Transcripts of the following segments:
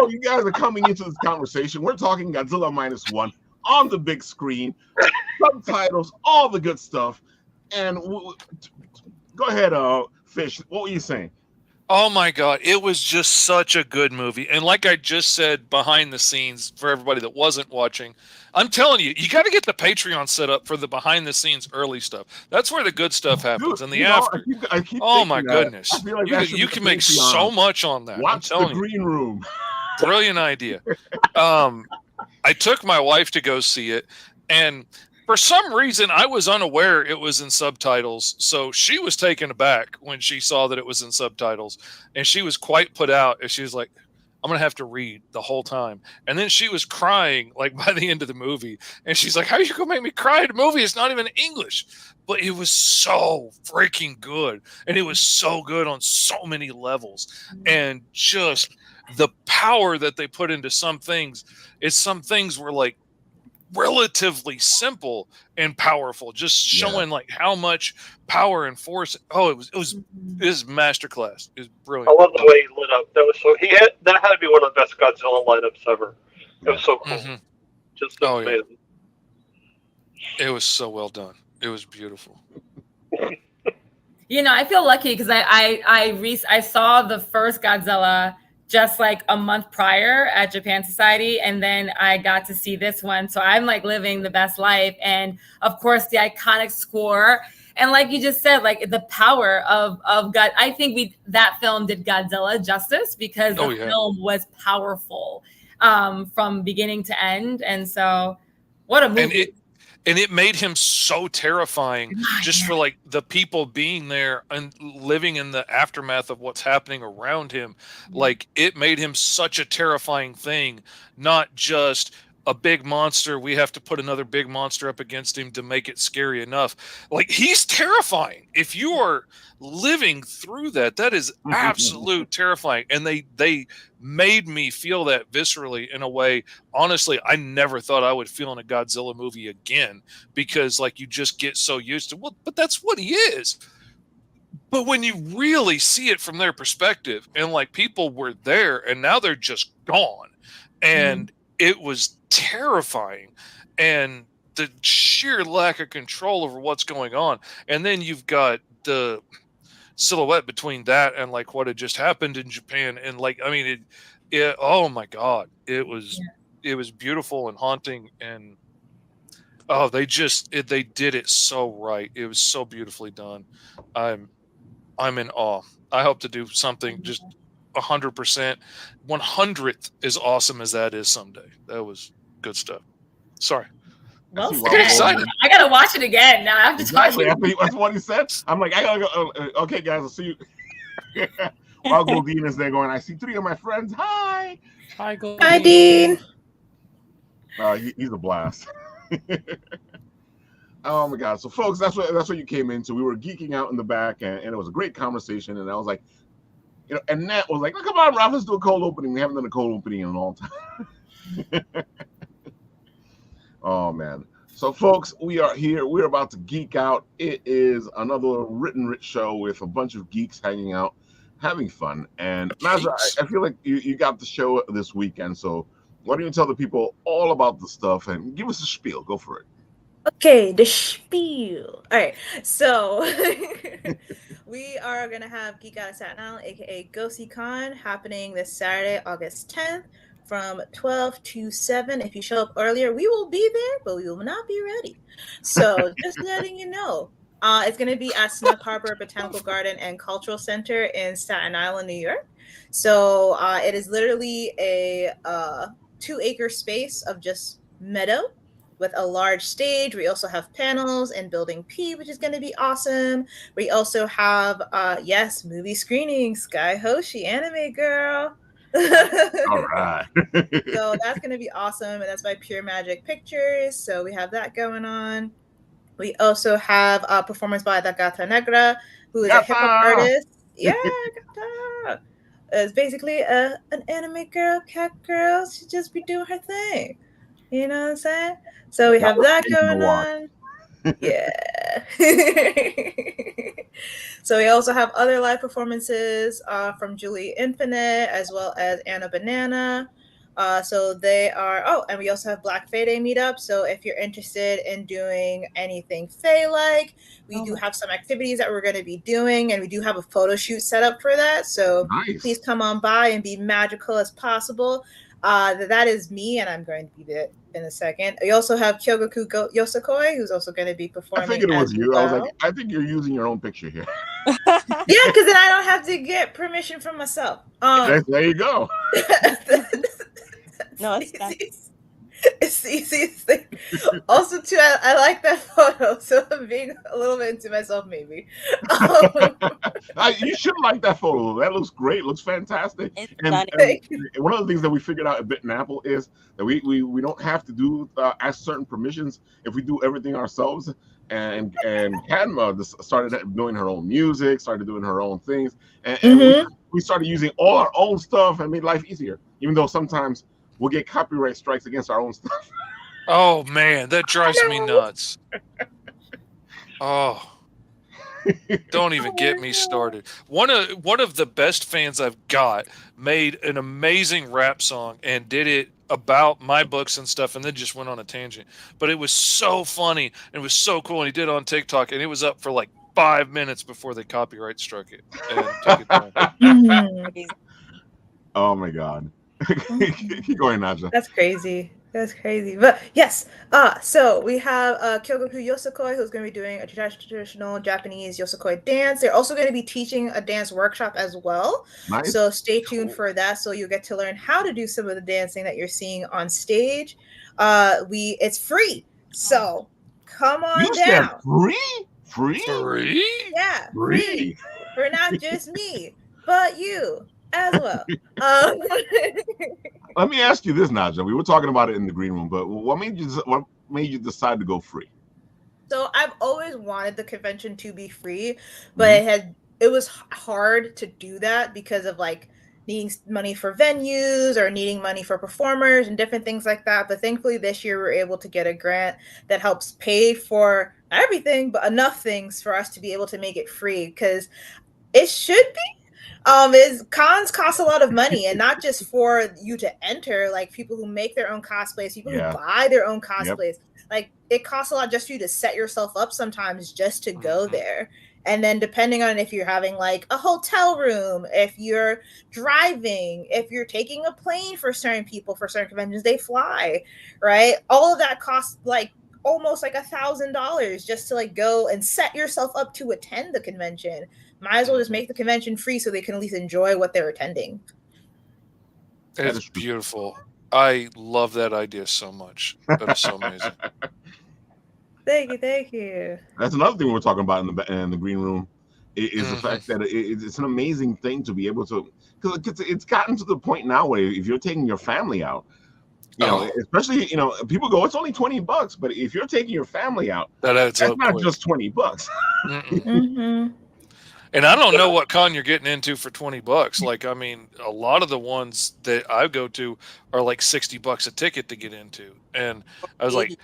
So you guys are coming into this conversation. We're talking Godzilla -1 on the big screen, subtitles, all the good stuff. And go ahead, Fish. What were you saying? Oh my God, it was just such a good movie. And like I just said behind the scenes for everybody that wasn't watching, I'm telling you, you got to get the Patreon set up for the behind the scenes early stuff. That's where the good stuff happens. Dude, And the after. I keep Oh my thinking that. goodness. I feel like that should You be can the make so Patreon. much on that. Watch I'm telling the you. green room. Brilliant idea. I took my wife to go see it, and for some reason I was unaware it was in subtitles, so she was taken aback when she saw that it was in subtitles, and she was quite put out, and she was like, I'm gonna have to read the whole time. And then she was crying like by the end of the movie, and she's like, how are you gonna make me cry in a movie? It's not even English. But it was so freaking good, and it was so good on so many levels, and just the power that they put into some things is some things were like relatively simple and powerful, just showing like how much power and force. Oh, it was masterclass. It was brilliant. I love the way he lit up. That had to be one of the best Godzilla lineups ever. It was so cool. Just amazing. It was so well done. It was beautiful. I feel lucky because I saw the first Godzilla just like a month prior at Japan Society, and then I got to see this one. So I'm like living the best life, and of course the iconic score, and like you just said, like the power of God. I think that film did Godzilla justice because the film was powerful from beginning to end, and so what a movie. And it made him so terrifying just for like the people being there and living in the aftermath of what's happening around him. Like it made him such a terrifying thing, not just a big monster. We have to put another big monster up against him to make it scary enough. Like he's terrifying. If you are living through that, that is absolute terrifying. And they made me feel that viscerally in a way. Honestly, I never thought I would feel in a Godzilla movie again, because like you just get so used to, well, but that's what he is. But when you really see it from their perspective, and like people were there and now they're just gone, and it was terrifying, and the sheer lack of control over what's going on. And then you've got the silhouette between that and like what had just happened in Japan, and like I mean it oh my God, it was beautiful and haunting, and they did it so right. It was so beautifully done. I'm in awe. I hope to do something just 100%, 100th as awesome as that is someday. That was good stuff. Sorry. Well, I gotta watch it again now. After that's what he said. I'm like, I gotta go. Okay, guys, I'll see you. While Goldine is there going, I see 3 of my friends. Hi, Goldine. Hi, Dean. He's a blast. Oh my God! So, folks, that's what you came into. We were geeking out in the back, and it was a great conversation. And I was like, and Nat was like, oh, "Come on, Ralph, let's do a cold opening." We haven't done a cold opening in a long time. Oh man! So, folks, we are here. We're about to geek out. It is another written rich show with a bunch of geeks hanging out, having fun. And Najah, I feel like you got the show this weekend. So, why don't you tell the people all about the stuff and give us a spiel? Go for it. Okay, the spiel. All right, so we are going to have Geek Out of Staten Island, aka Goasi Con, happening this Saturday, August 10th from 12 to 7. If you show up earlier, we will be there, but we will not be ready. So just letting you know. It's going to be at Snug Harbor Botanical Garden and Cultural Center in Staten Island, New York. So it is literally a 2-acre space of just meadow with a large stage. We also have panels in Building P, which is going to be awesome. We also have, movie screenings. Sky Hoshi, anime girl. All right. So that's going to be awesome. And that's by Pure Magic Pictures. So we have that going on. We also have a performance by the Gata Negra, who is a hip-hop artist. Yeah, Gata. It's basically an anime girl, cat girl. She just be doing her thing. You know what I'm saying? So we have that going on. Yeah. So we also have other live performances from Julie Infinite as well as Anna Banana. So they are, and we also have Black Faye Day meetup. So if you're interested in doing anything Faye-like, we do have some activities that we're going to be doing, and we do have a photo shoot set up for that. So please come on by and be magical as possible. That is me, and I'm going to be there in a second. We also have Kyogoku Yosakoi, who's also going to be performing. I figured it was you. Well. I was like, I think you're using your own picture here. Yeah, because then I don't have to get permission from myself. There you go. No, it's nice. It's the easiest thing. Also, too, I like that photo, so I'm being a little bit into myself, maybe. You should like that photo. That looks great. Looks fantastic. And one of the things that we figured out at BittenApple is that we don't have to do ask certain permissions if we do everything ourselves. And Padma started doing her own music, started doing her own things, and we started using all our own stuff and made life easier. Even though sometimes we'll get copyright strikes against our own stuff. Oh man, that drives me nuts. Oh, don't even get me started. One of the best fans I've got made an amazing rap song and did it about my books and stuff, and then just went on a tangent. But it was so funny and it was so cool, and he did it on TikTok, and it was up for like 5 minutes before they copyright struck it and took it down. Oh my god. Keep going, Najah. That's crazy. That's crazy. But yes, so we have Kyogoku Yosakoi, who's going to be doing a traditional Japanese Yosakoi dance. They're also going to be teaching a dance workshop as well. Nice. So stay tuned for that. So you'll get to learn how to do some of the dancing that you're seeing on stage. It's free. So come on down. Said free? Free? Yeah. Free. For not just me, but you as well. Let me ask you this, Najah. We were talking about it in the green room, but what made you decide to go free? So I've always wanted the convention to be free, but it was hard to do that because of like needing money for venues or needing money for performers and different things like that. But thankfully this year we were able to get a grant that helps pay for not everything, but enough things for us to be able to make it free, because it should be. Cons cost a lot of money, and not just for you to enter, like people who make their own cosplays, people who buy their own cosplays. Like it costs a lot just for you to set yourself up sometimes just to go there. And then depending on if you're having like a hotel room, if you're driving, if you're taking a plane for certain people, for certain conventions, they fly, right? All of that costs like almost like $1,000 just to like go and set yourself up to attend the convention. Might as well just make the convention free so they can at least enjoy what they're attending. It's beautiful. I love that idea so much. That is so amazing. Thank you. That's another thing we were talking about in the green room, is the fact that it's an amazing thing to be able to, because it's gotten to the point now where if you're taking your family out, you know, especially, you know, people go, it's only $20, but if you're taking your family out, that's not just $20. And I don't know what con you're getting into for $20. Like, I mean, a lot of the ones that I go to are like $60 a ticket to get into. And I was like,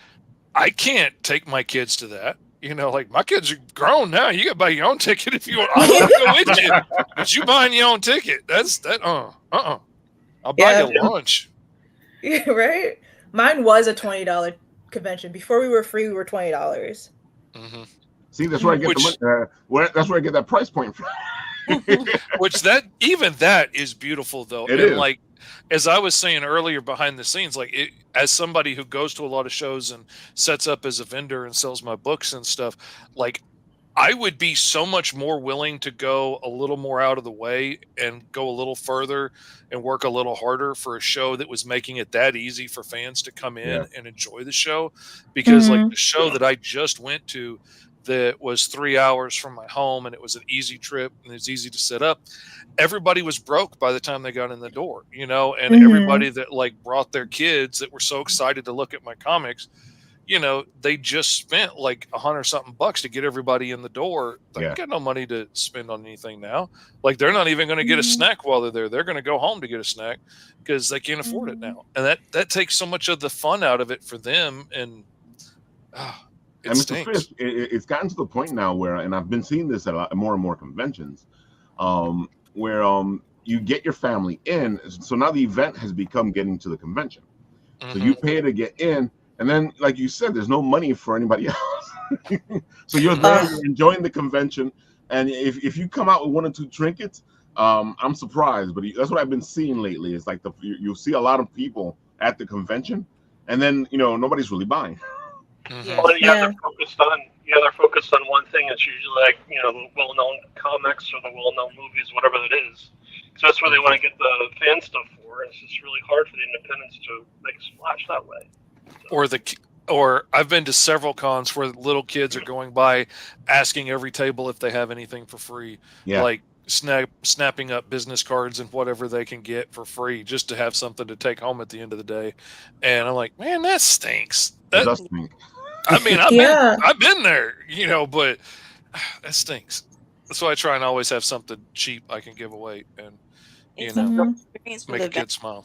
I can't take my kids to that. You know, like my kids are grown now. You got to buy your own ticket if you want. I want to go with you, but you buying your own ticket. That's that. I'll buy you lunch. Yeah, right. Mine was a $20 convention. Before we were free, we were $20. See, that's where I get that's where I get that price point from. Which that is beautiful though. It is. Like as I was saying earlier behind the scenes, like as somebody who goes to a lot of shows and sets up as a vendor and sells my books and stuff, like I would be so much more willing to go a little more out of the way and go a little further and work a little harder for a show that was making it that easy for fans to come in and enjoy the show. Because like the show that I just went to, that was 3 hours from my home, and it was an easy trip and it's easy to set up. Everybody was broke by the time they got in the door, you know, and everybody that like brought their kids that were so excited to look at my comics, you know, they just spent like $100-something to get everybody in the door. They got no money to spend on anything now. Like they're not even going to get a snack while they're there. They're going to go home to get a snack because they can't afford it now. And that takes so much of the fun out of it for them. And And Mr. Fisk, it's gotten to the point now where, and I've been seeing this at more and more conventions, where you get your family in. So now the event has become getting to the convention. So you pay to get in, and then, like you said, there's no money for anybody else. So you're there, you're enjoying the convention, and if you come out with 1 or 2 trinkets, I'm surprised. But that's what I've been seeing lately. It's like you'll see a lot of people at the convention, and then nobody's really buying. Well, they're focused on one thing. It's usually like the well-known comics or the well-known movies, whatever it is. So that's where they want to get the fan stuff for. It's just really hard for the independents to make a splash that way. So. Or I've been to several cons where little kids are going by asking every table if they have anything for free, like snapping up business cards and whatever they can get for free just to have something to take home at the end of the day. And I'm like, man, that stinks. That does stink. I mean, I've been there, but that stinks. That's why I try and always have something cheap I can give away and make a kid smile.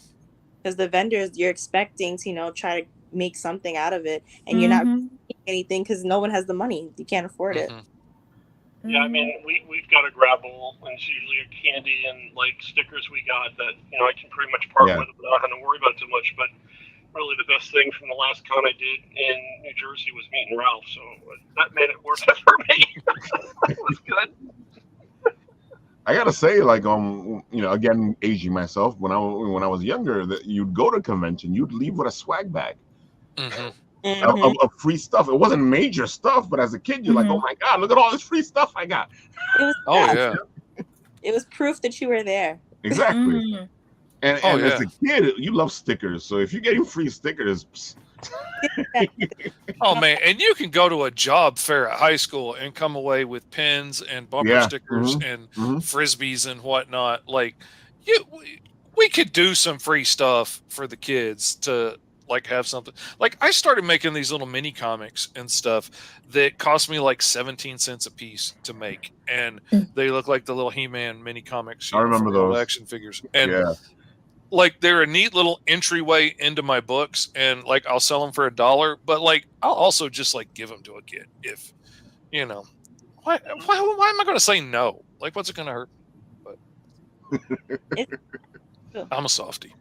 Because the vendors, you're expecting to try to make something out of it, and you're not making anything because no one has the money. You can't afford it. Yeah, I mean, we've got a grabble, and it's usually a candy and like stickers we got that I can pretty much part with without having to worry about too much. But really, the best thing from the last con I did in New Jersey was meeting Ralph, so that made it worth it for me. It was good. I gotta say, like, again, aging myself, when I was younger, that you'd go to a convention, you'd leave with a swag bag of free stuff. It wasn't major stuff, but as a kid, you're like, oh my god, look at all this free stuff I got. It was it was proof that you were there. Exactly. And as a kid, you love stickers. So if you're getting free stickers. Oh man, and you can go to a job fair at high school and come away with pins and bumper stickers and frisbees and whatnot. Like, we could do some free stuff for the kids to like have something. Like, I started making these little mini comics and stuff that cost me like 17 cents a piece to make, and they look like the little He-Man mini comics. I remember those action figures, and like, they're a neat little entryway into my books, and like I'll sell them for $1, but like I'll also just like give them to a kid if why am I going to say no? Like, what's it going to hurt? But I'm a softie.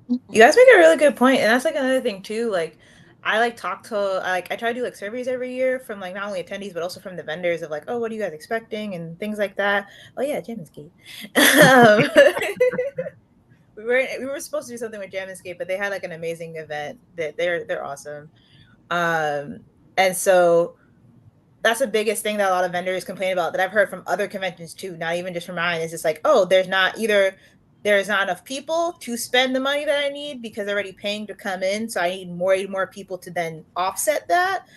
You guys make a really good point, and that's like another thing too. Like, I try to do like surveys every year from like not only attendees but also from the vendors of like, oh, what are you guys expecting and things like that. Oh yeah, Jam Escape. We were supposed to do something with Jam Escape, but they had like an amazing event. That they're awesome. And so that's the biggest thing that a lot of vendors complain about that I've heard from other conventions too, not even just from mine. Is just like, oh, there's not enough people to spend the money that I need because they're already paying to come in. So I need more people to then offset that.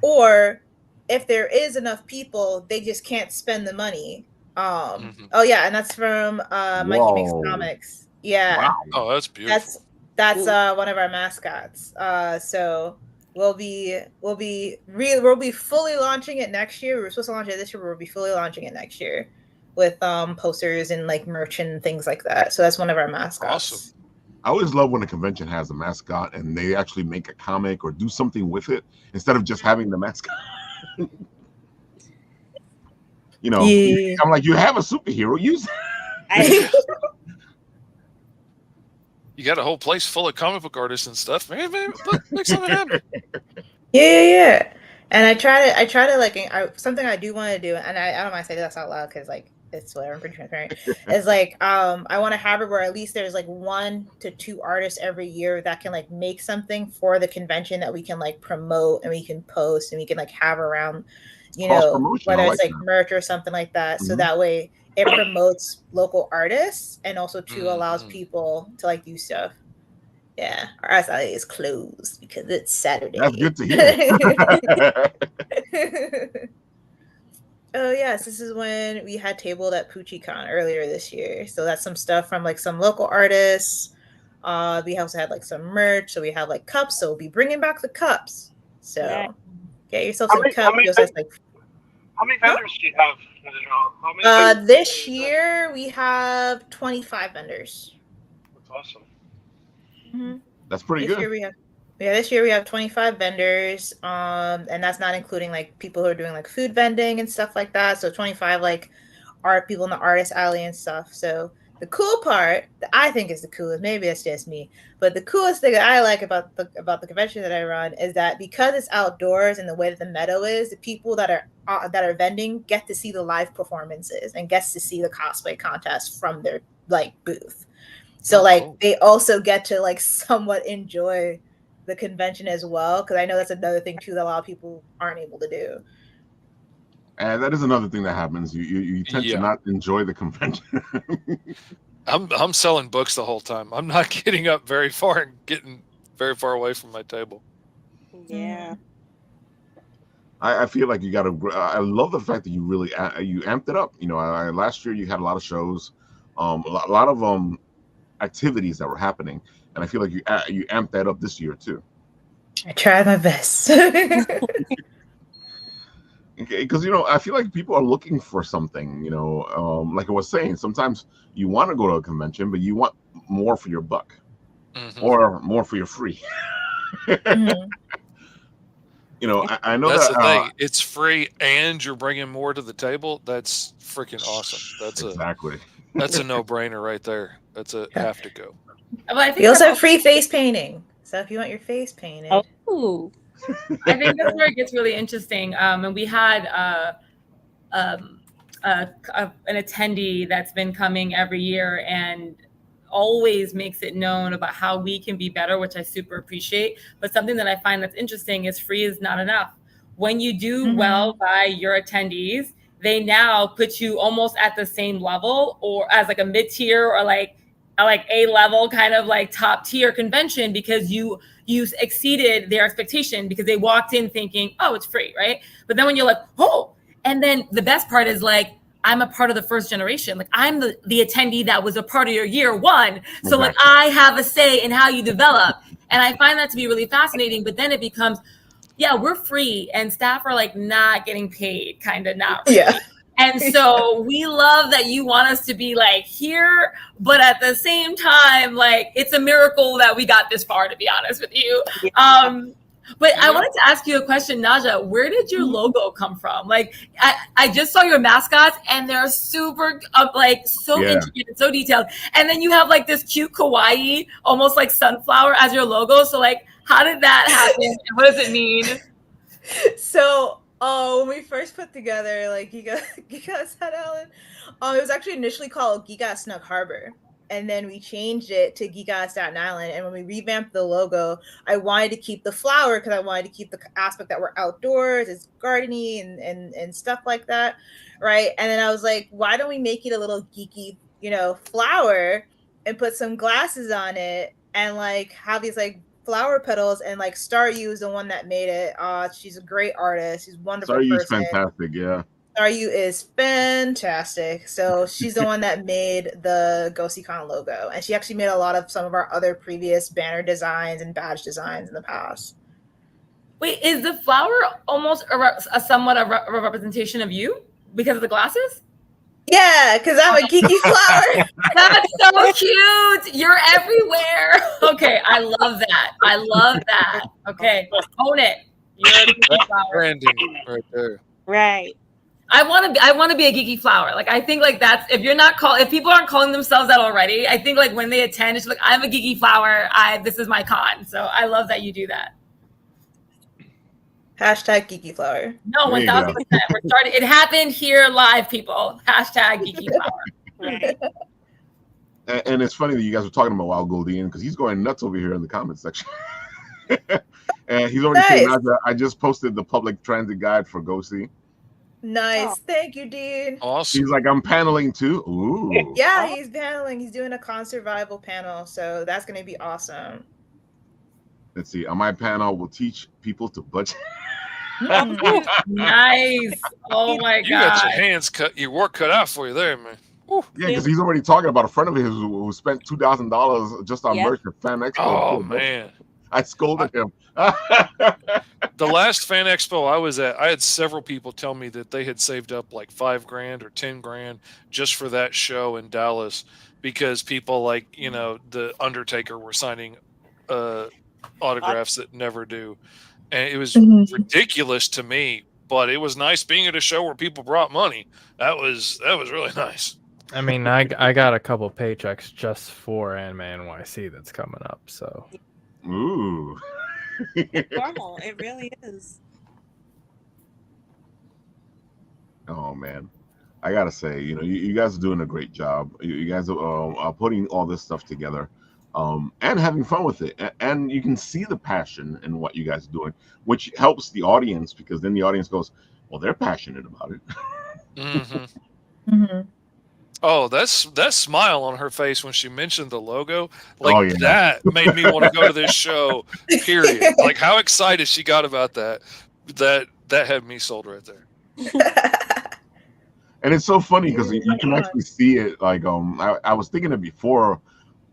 Or if there is enough people, they just can't spend the money. Oh yeah, and that's from Mikey Makes Comics. Yeah. Wow. Oh, that's beautiful. That's one of our mascots. So we'll be fully launching it next year. We were supposed to launch it this year, but we'll be fully launching it next year with posters and like merch and things like that. So that's one of our mascots. Awesome. I always love when a convention has a mascot and they actually make a comic or do something with it instead of just having the mascot. I'm like, you have a superhero, use it. You got a whole place full of comic book artists and stuff. Man, make something happen. Yeah. And I try to like something I do want to do, and I don't mind saying this out loud because like it's whatever, I'm pretty transparent. Is like I want to have it where at least there's like 1 to 2 artists every year that can like make something for the convention that we can like promote and we can post and we can like have around, whether it's like merch or something like that. So that way it promotes local artists and also too allows people to like do stuff. Yeah, our SIA is closed because it's Saturday. That's good to hear. Oh yes, this is when we had tabled at PoochieCon earlier this year. So that's some stuff from like some local artists. We also had like some merch. So we have like cups. So we'll be bringing back the cups. So get yourself some cups. How many vendors do you have? This year we have 25 vendors. That's awesome. That's pretty This good. year we have Yeah, this year we have 25 vendors, and that's not including like people who are doing like food vending and stuff like that. So 25 like art people in the artist alley and stuff. So the cool part that I think is the coolest, maybe it's just me, but the coolest thing that I like about the convention that I run is that because it's outdoors and the way that the meadow is, the people that are vending get to see the live performances and gets to see the cosplay contest from their like booth. So like cool. they also get to like somewhat enjoy the convention as well, because I know that's another thing too that a lot of people aren't able to do. And that is another thing that happens. You tend to not enjoy the convention. I'm selling books the whole time. I'm not getting up very far and getting very far away from my table. Yeah. I feel like you got to. I love the fact that you really you amped it up. You know, last year you had a lot of shows, a lot of activities that were happening, and I feel like you amped that up this year too. I tried my best. Because I feel like people are looking for something. Like I was saying, sometimes you want to go to a convention, but you want more for your buck, or more for your free. I know that's that the thing. It's free, and you're bringing more to the table. That's freaking awesome. Exactly. That's a no-brainer right there. That's a have to go. Well, I think we also have free face painting. So if you want your face painted, I think that's where it gets really interesting. And we had an attendee that's been coming every year and always makes it known about how we can be better, which I super appreciate. But something that I find that's interesting is free is not enough. When you do well by your attendees, they now put you almost at the same level or as like a mid-tier or like a level kind of like top tier convention, because you exceeded their expectation because they walked in thinking, oh, it's free, right? But then when you're like, oh, and then the best part is like, I'm a part of the first generation. Like I'm the attendee that was a part of your year one. So like I have a say in how you develop. And I find that to be really fascinating. But then it becomes, yeah, we're free and staff are like not getting paid, kind of not really. Yeah. And so we love that you want us to be like here, but at the same time, like it's a miracle that we got this far, to be honest with you. But I wanted to ask you a question, Najah. Where did your logo come from? Like, I just saw your mascots, and they're super, intricate and so detailed. And then you have like this cute kawaii, almost like sunflower as your logo. So, like, how did that happen? And what does it mean? So, when we first put together like Geek Staten Island, it was actually initially called Geek Snug Harbor. And then we changed it to Geek Staten Island. And when we revamped the logo, I wanted to keep the flower because I wanted to keep the aspect that we're outdoors, it's gardening and stuff like that, right? And then I was like, why don't we make it a little geeky, flower and put some glasses on it and like have these like flower petals, and like Staryu is the one that made it. She's a great artist. She's a wonderful person. Staryu's fantastic, yeah. Staryu is fantastic. So she's the one that made the Goasi Con logo. And she actually made a lot of some of our other previous banner designs and badge designs in the past. Wait, is the flower almost somewhat a representation of you because of the glasses? Yeah, because I'm a geeky flower. That's so cute. You're everywhere. Okay, I love that. Okay, own it. You're a geeky flower. Branding right there. Right. I want to be a geeky flower. Like I think like that's if people aren't calling themselves that already, I think like when they attend, it's like I'm a geeky flower. This is my con. So I love that you do that. Hashtag geeky flower. No, 1,000%. We're starting. It happened here live, people. Hashtag geeky flower. Right. And it's funny that you guys were talking about Wild Goldian because he's going nuts over here in the comment section. And he's already saying, I just posted the public transit guide for Goasi. Nice. Oh. Thank you, Dean. Awesome. He's like, I'm paneling too. Ooh. Yeah, he's paneling. He's doing a con survival panel. So that's going to be awesome. Let's see. On my panel, we'll teach people to budget. Nice. Oh my God. You got your hands cut, your work cut out for you there, man. Woo. Yeah, because he's already talking about a friend of his who spent $2,000 just on merch at Fan Expo. Oh, man. I scolded him. The last Fan Expo I was at, I had several people tell me that they had saved up like $5,000 or $10,000 just for that show in Dallas because people like, the Undertaker were signing autographs that never do. And it was ridiculous to me, but it was nice being at a show where people brought money. That was really nice. I mean, I got a couple paychecks just for Anime NYC that's coming up. So, ooh, it's normal. It really is. Oh man, I gotta say, you guys are doing a great job. You guys are putting all this stuff together, and having fun with it. And you can see the passion in what you guys are doing, which helps the audience, because then the audience goes, "Well, they're passionate about it." Oh, that smile on her face when she mentioned the logo, that made me want to go to this show. Period. Like how excited she got about that. That had me sold right there. And it's so funny because you can actually see it. Like I was thinking it before.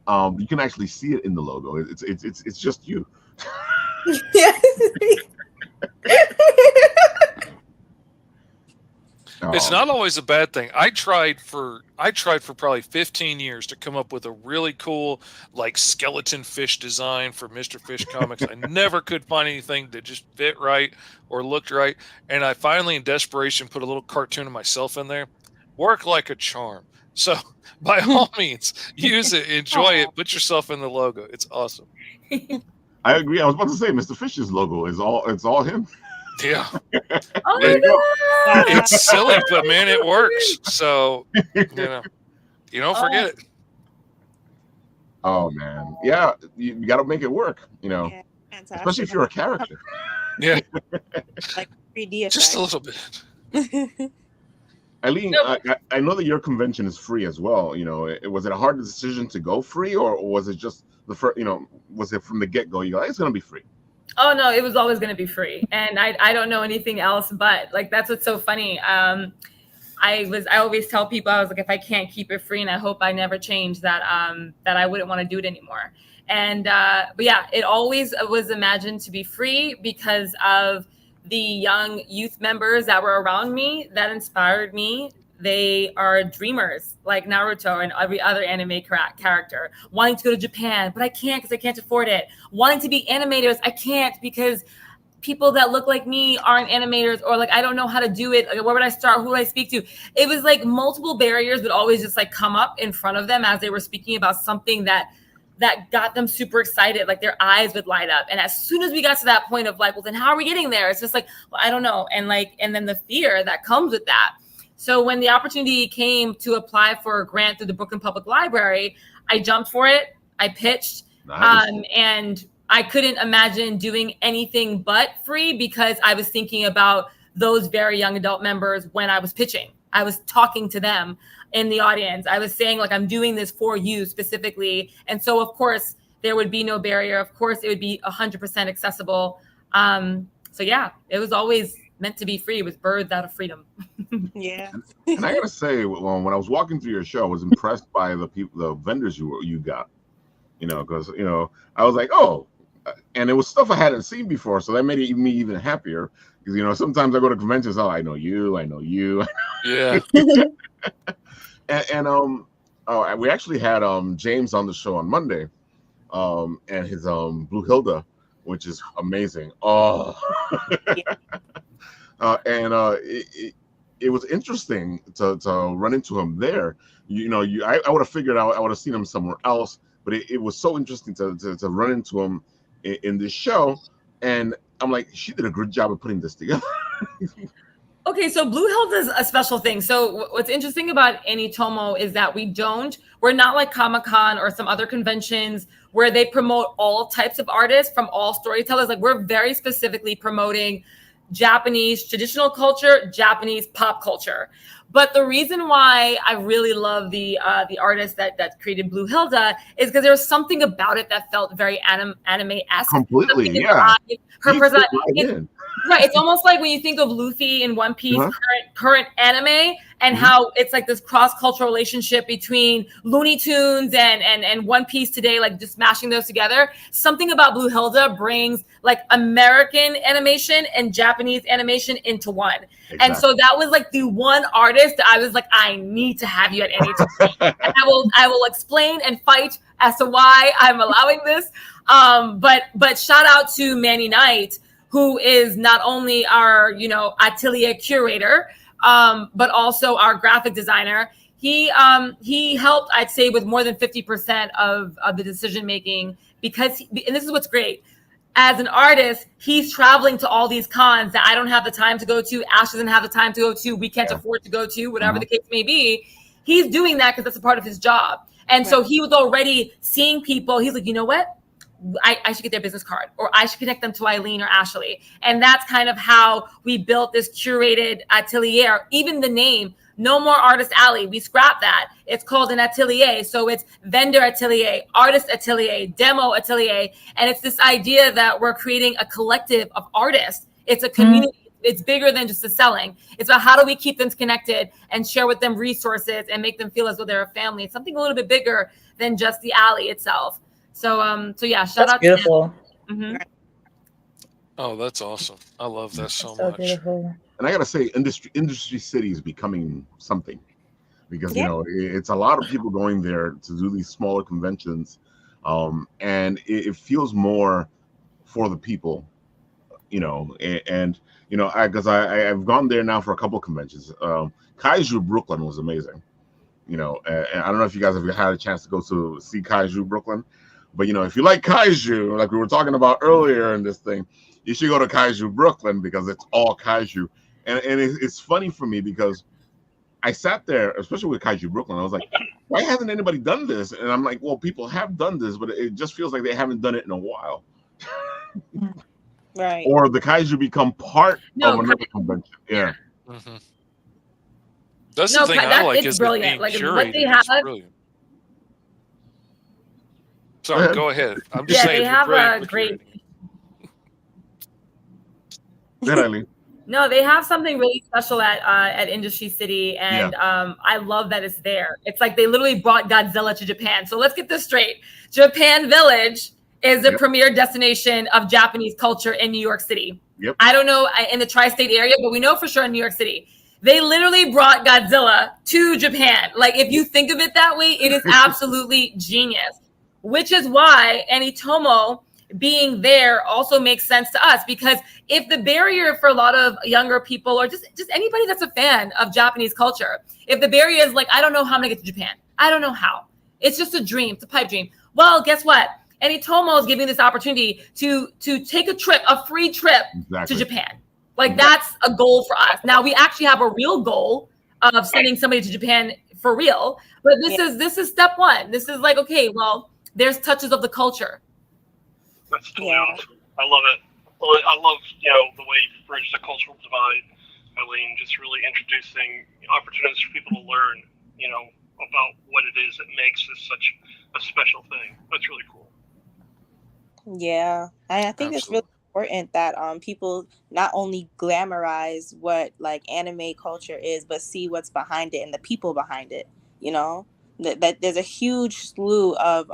You can actually see it in the logo. It's just you. It's not always a bad thing. I tried for probably 15 years to come up with a really cool like skeleton fish design for Mr. Fish Comics. I never could find anything that just fit right or looked right. And I finally, in desperation, put a little cartoon of myself in there. Worked like a charm. So by all means, use it, enjoy it, put yourself in the logo. It's awesome. I agree. I was about to say Mr. Fish's logo is all him. Yeah. Oh my God. It's silly, but man, it works. So you don't forget it. Oh man. Yeah, you gotta make it work, Yeah, especially if you're a character. Yeah. Like 3D effect. Just a little bit. Eileen, I know that your convention is free as well. Was it a hard decision to go free, or was it just the first? Was it from the get go? It's gonna be free. Oh no, it was always going to be free, and I don't know anything else. But like that's what's so funny. I always tell people, I was like, if I can't keep it free, and I hope I never change that, that I wouldn't want to do it anymore. And but yeah, it always was imagined to be free because of the young youth members that were around me that inspired me. They are dreamers like Naruto and every other anime character, wanting to go to Japan, but I can't because I can't afford it. Wanting to be animators, I can't because people that look like me aren't animators, or like I don't know how to do it. Like, where would I start? Who would I speak to? It was like multiple barriers would always just like come up in front of them as they were speaking about something that got them super excited. Like their eyes would light up. And as soon as we got to that point of like, well, then how are we getting there? It's just like, well, I don't know. And then the fear that comes with that. So when the opportunity came to apply for a grant through the Brooklyn Public Library, I jumped for it. I pitched, and I couldn't imagine doing anything but free because I was thinking about those very young adult members when I was pitching. I was talking to them in the audience. I was saying, like, I'm doing this for you specifically. And so, of course, there would be no barrier. Of course, it would be 100% accessible. So, yeah, it was always meant to be free. It was birthed out of freedom. Yeah. And I gotta say, when I was walking through your show, I was impressed by the vendors you got. Because I was like, oh, and it was stuff I hadn't seen before, so that made me even happier. Because sometimes I go to conventions, I know you. Yeah. and we actually had James on the show on Monday, and his Blue Hilda, which is amazing. Oh. Yeah. It was interesting to run into him there. I would have figured out I would have seen him somewhere else, but it was so interesting to run into him in this show, and I'm like, she did a good job of putting this together. Okay, so Blue Hilda is a special thing. So what's interesting about AniTomo is that we're not like Comic-Con or some other conventions where they promote all types of artists from all storytellers. Like, we're very specifically promoting Japanese traditional culture, Japanese pop culture. But the reason why I really love the artist that created Blue Hilda is because there was something about it that felt very anime-esque. Completely, yeah. Her personality. Right. It's almost like when you think of Luffy in One Piece, current anime, and how it's like this cross-cultural relationship between Looney Tunes and One Piece today, like just mashing those together. Something about Blue Hilda brings like American animation and Japanese animation into one. Exactly. And so that was like the one artist that I was like, I need to have you at AniTomo. And I will explain and fight as to why I'm allowing this. But shout out to Manny Knight, who is not only our, atelier curator, but also our graphic designer. He helped, I'd say, with more than 50% of the decision making, because and this is what's great. As an artist, he's traveling to all these cons that I don't have the time to go to. Ash doesn't have the time to go to. We can't afford to go to, whatever the case may be. He's doing that because that's a part of his job. And so he was already seeing people. He's like, you know what? I should get their business card, or I should connect them to Eileen or Ashley. And that's kind of how we built this curated atelier. Even the name, No More Artist Alley, we scrapped that. It's called an atelier. So it's vendor atelier, artist atelier, demo atelier. And it's this idea that we're creating a collective of artists. It's a community. It's bigger than just the selling. It's about how do we keep them connected and share with them resources and make them feel as though they're a family. It's something a little bit bigger than just the alley itself. So yeah, shout out beautiful. To them. Oh, that's awesome. I love that so much. Beautiful. And I gotta say, Industry City is becoming something, because it's a lot of people going there to do these smaller conventions, and it feels more for the people, because I've gone there now for a couple of conventions. Kaiju Brooklyn was amazing, and I don't know if you guys have had a chance to go to see Kaiju Brooklyn. But, if you like kaiju, like we were talking about earlier in this thing, you should go to Kaiju Brooklyn, because it's all kaiju. And it's funny for me, because I sat there, especially with Kaiju Brooklyn, I was like, why hasn't anybody done this? And I'm like, well, people have done this, but it just feels like they haven't done it in a while. Right. Or the kaiju become part of another convention. Yeah. Mm-hmm. That's the thing I like, is brilliant. Like curated. what they have. Brilliant. Sorry, go ahead. I'm just saying. They have a great. No, they have something really special at Industry City, and I love that it's there. It's like they literally brought Godzilla to Japan. So let's get this straight: Japan Village is the premier destination of Japanese culture in New York City. Yep. I don't know in the tri-state area, but we know for sure in New York City. They literally brought Godzilla to Japan. Like, if you think of it that way, it is absolutely genius. Which is why AniTomo being there also makes sense to us, because if the barrier for a lot of younger people, or just anybody that's a fan of Japanese culture, if the barrier is like, I don't know how I'm gonna get to Japan, I don't know how, it's just a dream, it's a pipe dream. Well, guess what? AniTomo is giving this opportunity to take a free trip to Japan. Like, that's a goal for us. Now we actually have a real goal of sending somebody to Japan for real, but this is step one. This is like, okay, well, there's touches of the culture. That's totally awesome. I love it. I love, the way you bridge the cultural divide, Eileen, just really introducing opportunities for people to learn, about what it is that makes this such a special thing. That's really cool. Yeah. I think it's really important that people not only glamorize what like anime culture is, but see what's behind it and the people behind it, that there's a huge slew of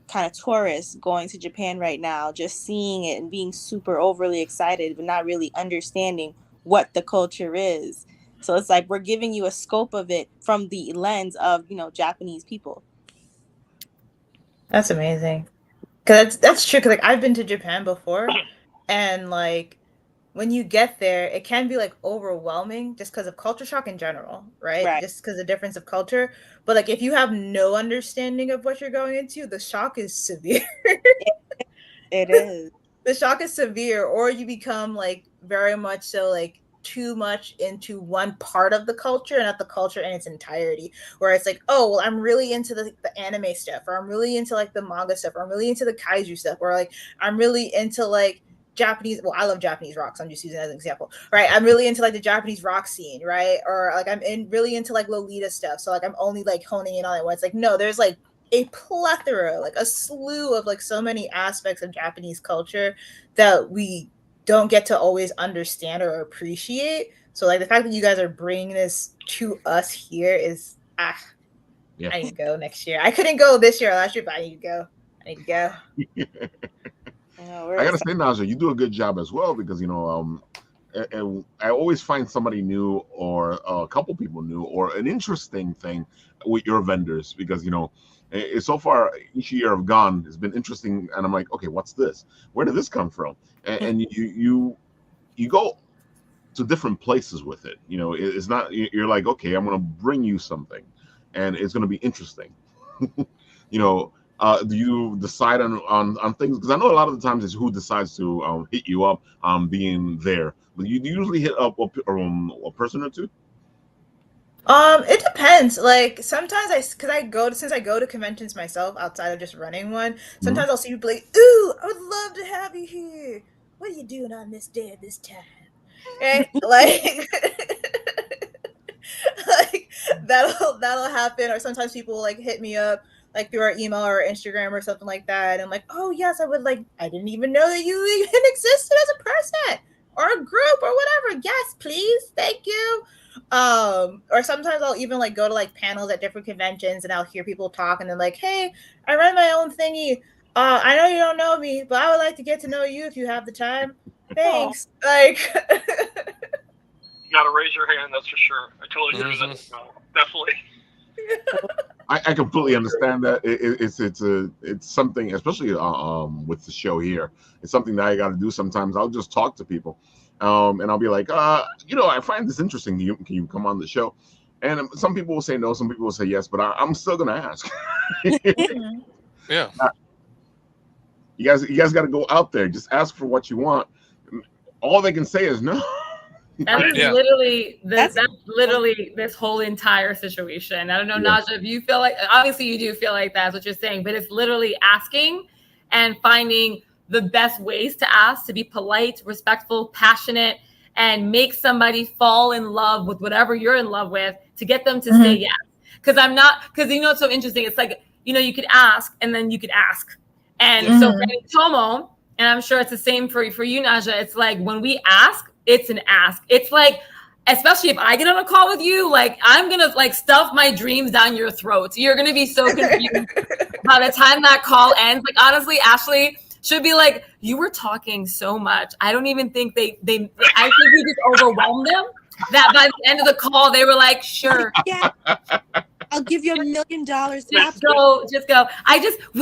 kind of tourists going to Japan right now, just seeing it and being super overly excited, but not really understanding what the culture is. So it's like we're giving you a scope of it from the lens of, Japanese people. That's amazing. Because that's true. Because like I've been to Japan before, and like when you get there, it can be like overwhelming just because of culture shock in general, right? Just because of the difference of culture. But like if you have no understanding of what you're going into, the shock is severe. It is. The shock is severe, or you become like very much so like too much into one part of the culture and not the culture in its entirety, where it's like, oh, well, I'm really into the anime stuff, or I'm really into like the manga stuff, or I'm really into the kaiju stuff, or like I'm really into like Japanese, well, I love Japanese rock, so I'm just using it as an example, right? I'm really into like the Japanese rock scene, right? Or like I'm really into like Lolita stuff, so like I'm only like honing in on it. When it's like, no, there's like a plethora, like a slew of like so many aspects of Japanese culture that we don't get to always understand or appreciate. So like the fact that you guys are bringing this to us here is I need to go next year. I couldn't go this year or last year, but I need to go. I gotta say, Najah, you do a good job as well because and I always find somebody new or a couple people new or an interesting thing with your vendors because so far each year I've gone has been interesting, and I'm like, okay, what's this? Where did this come from? And you go to different places with it. It's not you're like, okay, I'm gonna bring you something, and it's gonna be interesting. Do you decide on things? Because I know a lot of the times it's who decides to hit you up on being there. But you usually hit up a person or two. It depends. Like sometimes since I go to conventions myself outside of just running one, sometimes I'll see people like, "Ooh, I would love to have you here. What are you doing on this day at this time?" And like, like that'll happen. Or sometimes people like hit me up like through our email or Instagram or something like that. And I'm like, "Oh yes, I would like. I didn't even know that you even existed as a person or a group or whatever. Yes, please, thank you." Or sometimes I'll even like go to like panels at different conventions and I'll hear people talk and they're like, "Hey, I run my own thingy. I know you don't know me, but I would like to get to know you if you have the time. Thanks." Like you gotta raise your hand, that's for sure. I totally agree with that. No, definitely. I completely understand that. It's something, especially with the show here. It's something that I got to do sometimes. I'll just talk to people. And I'll be like, I find this interesting. Can you come on the show? And some people will say no, some people will say yes, but I'm still gonna ask. Yeah. You guys got to go out there. Just ask for what you want. All they can say is no. That is literally that's literally this whole entire situation. I don't know, Najah, if you feel like, obviously you do feel like that's what you're saying, but it's literally asking and finding the best ways to ask, to be polite, respectful, passionate, and make somebody fall in love with whatever you're in love with to get them to say yes. Because it's so interesting. It's like, you could ask and then you could ask. And so for AniTomo, and I'm sure it's the same for you, Najah, it's like when we ask, it's an ask. It's like, especially if I get on a call with you, like I'm going to like stuff my dreams down your throat. You're going to be so confused by the time that call ends. Like, honestly, Ashley should be like, you were talking so much. I don't even think I think we just overwhelmed them that by the end of the call, they were like, sure. Yeah. I'll give you $1 million. Just go.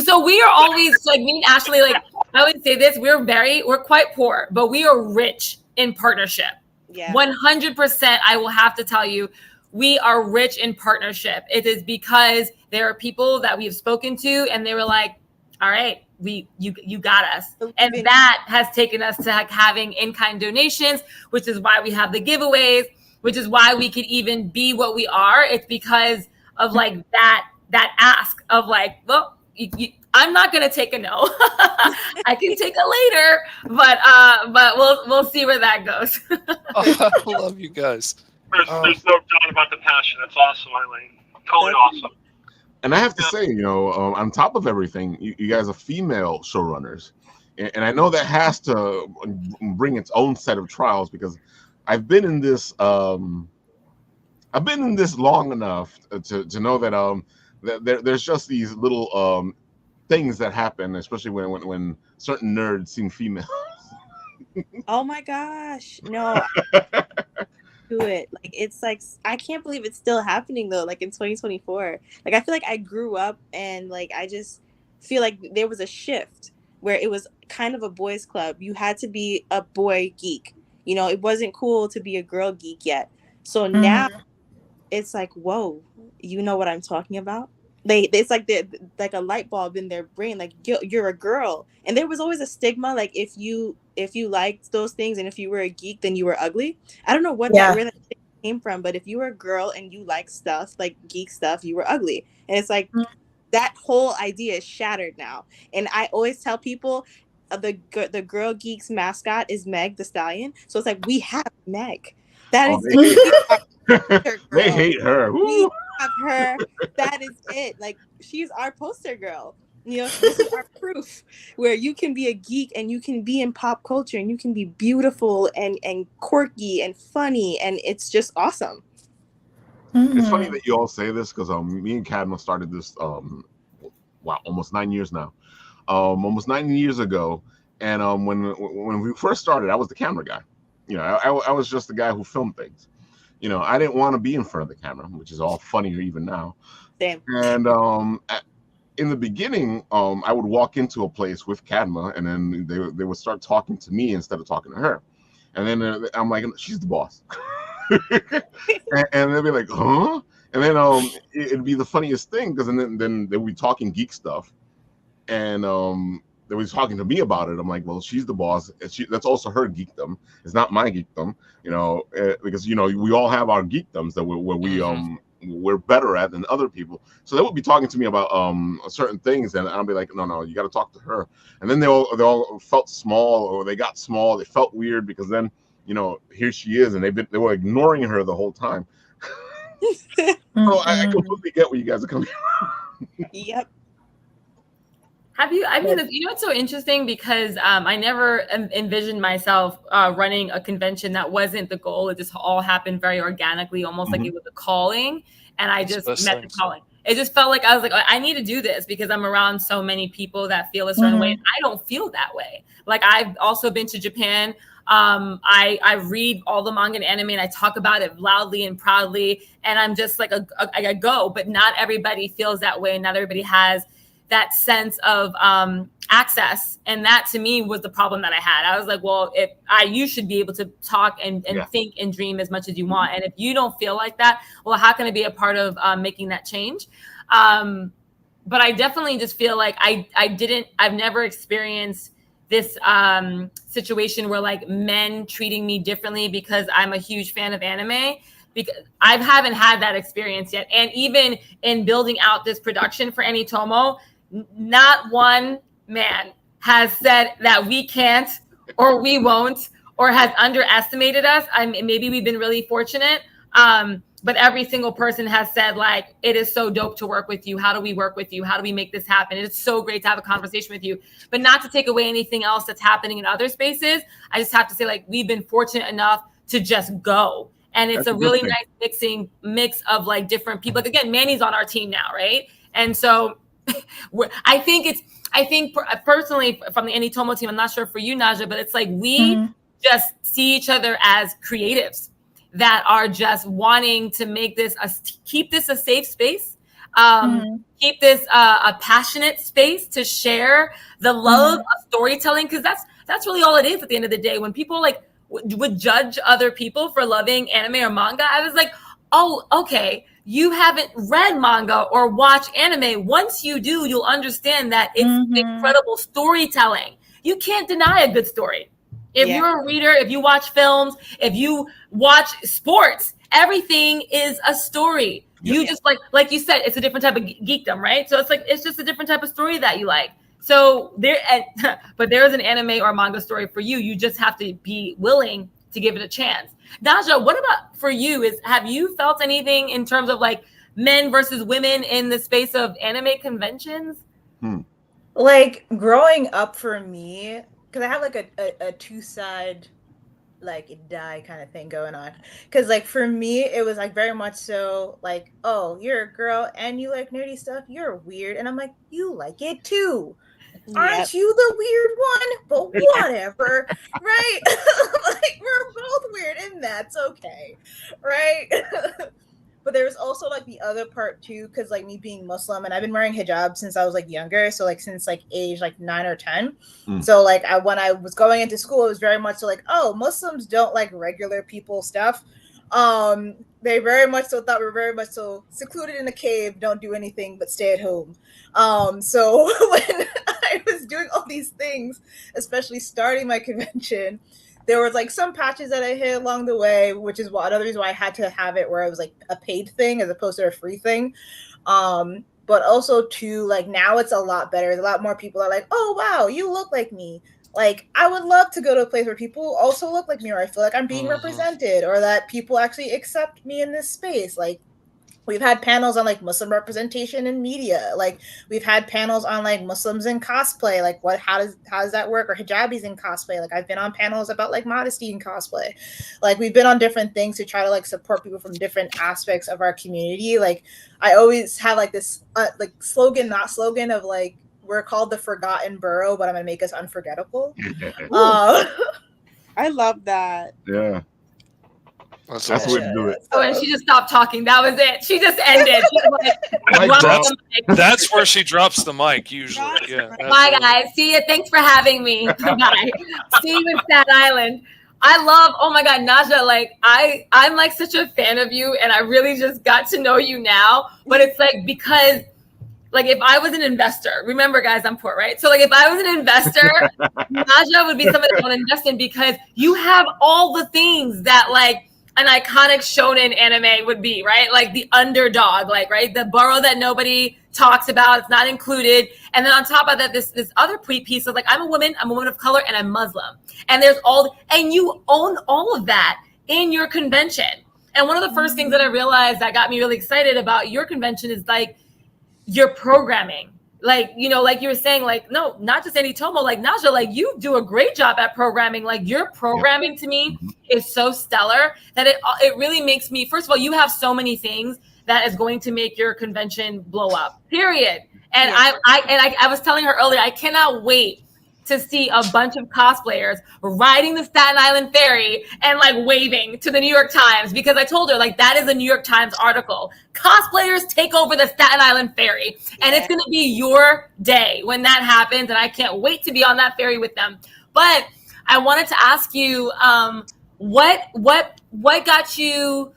So we are always, like me and Ashley, like I always say this, we're quite poor, but we are rich in partnership. Yeah. 100%. I will have to tell you, we are rich in partnership. It is because there are people that we've spoken to and they were like, all right, you got us. And that has taken us to having in-kind donations, which is why we have the giveaways, which is why we could even be what we are. It's because of like that ask of like, well, I'm not gonna take a no. I can take a later, but we'll see where that goes. I love you guys. There's no doubt about the passion. It's awesome, Eileen. Totally awesome. And I have to say, on top of everything, you guys are female showrunners, and I know that has to bring its own set of trials because I've been in this long enough to know that there's just these little things that happen, especially when certain nerds seem female. Oh my gosh, no. Do it. Like it's like I can't believe it's still happening though, like in 2024. Like I feel like I grew up and like I just feel like there was a shift where it was kind of a boys club. You had to be a boy geek. It wasn't cool to be a girl geek yet. So now it's like, whoa, you know what I'm talking about? It's like like a light bulb in their brain, like you're a girl. And there was always a stigma, like if you liked those things and if you were a geek, then you were ugly. I don't know where that came from, but if you were a girl and you liked stuff like geek stuff, you were ugly. And it's like that whole idea is shattered now. And I always tell people the Girl Geeks mascot is Meg the Stallion. So it's like we have Meg. That is they hate her. We have her. That is it. Like she's our poster girl. You know, this is our proof where you can be a geek and you can be in pop culture and you can be beautiful and quirky and funny, and it's just awesome. It's funny that you all say this because me and Cadma started this almost 9 years now, almost 9 years ago, and when we first started, I was the camera guy. You know, I was just the guy who filmed things. You know, I didn't want to be in front of the camera, which is all funnier even now. Same. And in the beginning, I would walk into a place with Cadma, and then they would start talking to me instead of talking to her. And then I'm like, she's the boss. and they'll be like, huh? And then it'd be the funniest thing because then they would be talking geek stuff, and they were talking to me about it. I'm like, well, she's the boss. That's also her geekdom. It's not my geekdom, you know, because you know we all have our geekdoms that we're better at than other people. So they would be talking to me about certain things, and I'll be like, no, you got to talk to her. And then they all felt small, or they got small. They felt weird because then, you know, here she is, and they were ignoring her the whole time. So I completely get where you guys are coming from. Yep. You know, it's so interesting because I never envisioned myself running a convention. That wasn't the goal. It just all happened very organically, almost like it was a calling. And I just met the calling. It just felt like I was like, I need to do this because I'm around so many people that feel a certain way. And I don't feel that way. Like, I've also been to Japan. I read all the manga and anime, and I talk about it loudly and proudly. And I'm just like, I go, but not everybody feels that way. Not everybody has that sense of access. And that to me was the problem that I had. I was like, well, you should be able to talk and think and dream as much as you want. And if you don't feel like that, well, how can I be a part of making that change? But I definitely just feel like I've never experienced this situation where like men treating me differently because I'm a huge fan of anime. Because I haven't had that experience yet. And even in building out this production for AniTomo, not one man has said that we can't or we won't or has underestimated us. Maybe we've been really fortunate, but every single person has said, like, it is so dope to work with you. How do we work with you? How do we make this happen? It's so great to have a conversation with you, but not to take away anything else that's happening in other spaces. I just have to say, like, we've been fortunate enough to just go. And it's a really nice mix of like different people. Like, again, Manny's on our team now, right? And so I think personally from the AniTomo team, I'm not sure for you, Najah, but it's like we just see each other as creatives that are just wanting to make this keep this a safe space, keep this a passionate space to share the love of storytelling, because that's really all it is at the end of the day. When people like would judge other people for loving anime or manga, I was like, oh, okay, you haven't read manga or watched anime. Once you do, you'll understand that it's incredible storytelling. You can't deny a good story. If you're a reader, if you watch films, if you watch sports, everything is a story. You just like you said, it's a different type of geekdom, right? So it's just a different type of story that you like. So but there is an anime or manga story for you. You just have to be willing to give it a chance. Najah, what about for you? Have you felt anything in terms of like men versus women in the space of anime conventions? Like growing up for me, because I have like a two-side like die kind of thing going on. Because like for me, it was like very much so like, oh, you're a girl and you like nerdy stuff. You're weird, and I'm like, you like it too. Aren't you the weird one? But whatever, right? Like we're both weird, and that's okay, right? But there's also like the other part too, because like me being Muslim, and I've been wearing hijab since I was like younger, so like since like age like 9 or 10. So like when I was going into school, it was very much so like, oh, Muslims don't like regular people stuff. They very much so thought we were very much so secluded in a cave, don't do anything but stay at home. So when I was doing all these things, especially starting my convention, there was like some patches that I hit along the way, which is another reason why I had to have it where it was like a paid thing as opposed to a free thing. But also too, like now it's a lot better. There's a lot more people are like, oh wow, you look like me. Like I would love to go to a place where people also look like me, or I feel like I'm being represented, or that people actually accept me in this space. Like We've had panels on like Muslim representation in media. Like we've had panels on like Muslims in cosplay. Like how does that work? Or hijabis in cosplay. Like I've been on panels about like modesty in cosplay. Like we've been on different things to try to like support people from different aspects of our community. Like I always have like this like slogan of like, we're called the forgotten borough, but I'm gonna make us unforgettable. I love that. Yeah. That's the way to do it. Oh, and she just stopped talking. That was it. She just ended. She was like, that's where she drops the mic usually. Yeah. Bye, guys. See you. Thanks for having me. Bye. See you in Staten Island. I love, oh my God, Najah, like I'm like such a fan of you, and I really just got to know you now. But it's like, because like if I was an investor, remember guys, I'm poor, right? So like if I was an investor, Najah would be somebody I want to invest in, because you have all the things that like an iconic shonen anime would be, right? Like the underdog, like, right? The borough that nobody talks about, it's not included. And then on top of that, this other piece of like, I'm a woman of color, and I'm Muslim. And and you own all of that in your convention. And one of the first things that I realized that got me really excited about your convention is like your programming. Like, you know, like you were saying, like, no, not just AniTomo, like Najah, like you do a great job at programming. Like your programming to me is so stellar that it really makes me, first of all, you have so many things that is going to make your convention blow up, period. And I was telling her earlier, I cannot wait to see a bunch of cosplayers riding the Staten Island ferry and like waving to the New York Times, because I told her like that is a New York Times article. Cosplayers take over the Staten Island ferry, and it's going to be your day when that happens. And I can't wait to be on that ferry with them. But I wanted to ask you, what got you,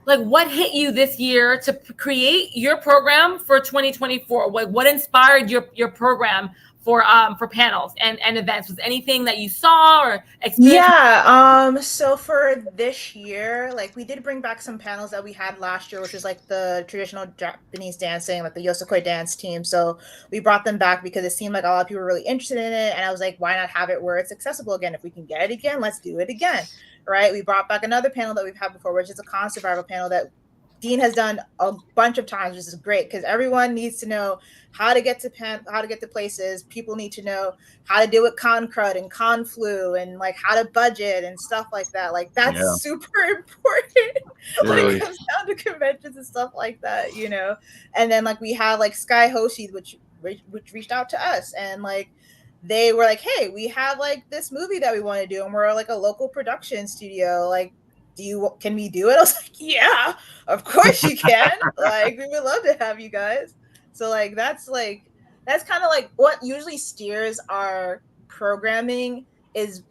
like what hit you this year to create your program for 2024? What inspired your program for panels and events? Was anything that you saw or experienced? Yeah. So for this year, like we did bring back some panels that we had last year, which was like the traditional Japanese dancing, like the Yosakoi dance team. So we brought them back because it seemed like a lot of people were really interested in it. And I was like, why not have it where it's accessible again? If we can get it again, let's do it again. Right. We brought back another panel that we've had before, which is a con survival panel that Dean has done a bunch of times, which is great because everyone needs to know how to get to places. People need to know how to deal with con crud and con flu and like how to budget and stuff like that. Like that's super important when it comes down to conventions and stuff like that, you know. And then like we have like Sky Hoshi, which reached out to us, and like they were like, hey, we have like this movie that we want to do, and we're like a local production studio, like, can we do it? I was like, yeah, of course you can. Like, we would love to have you guys. So like that's kind of like what usually steers our programming is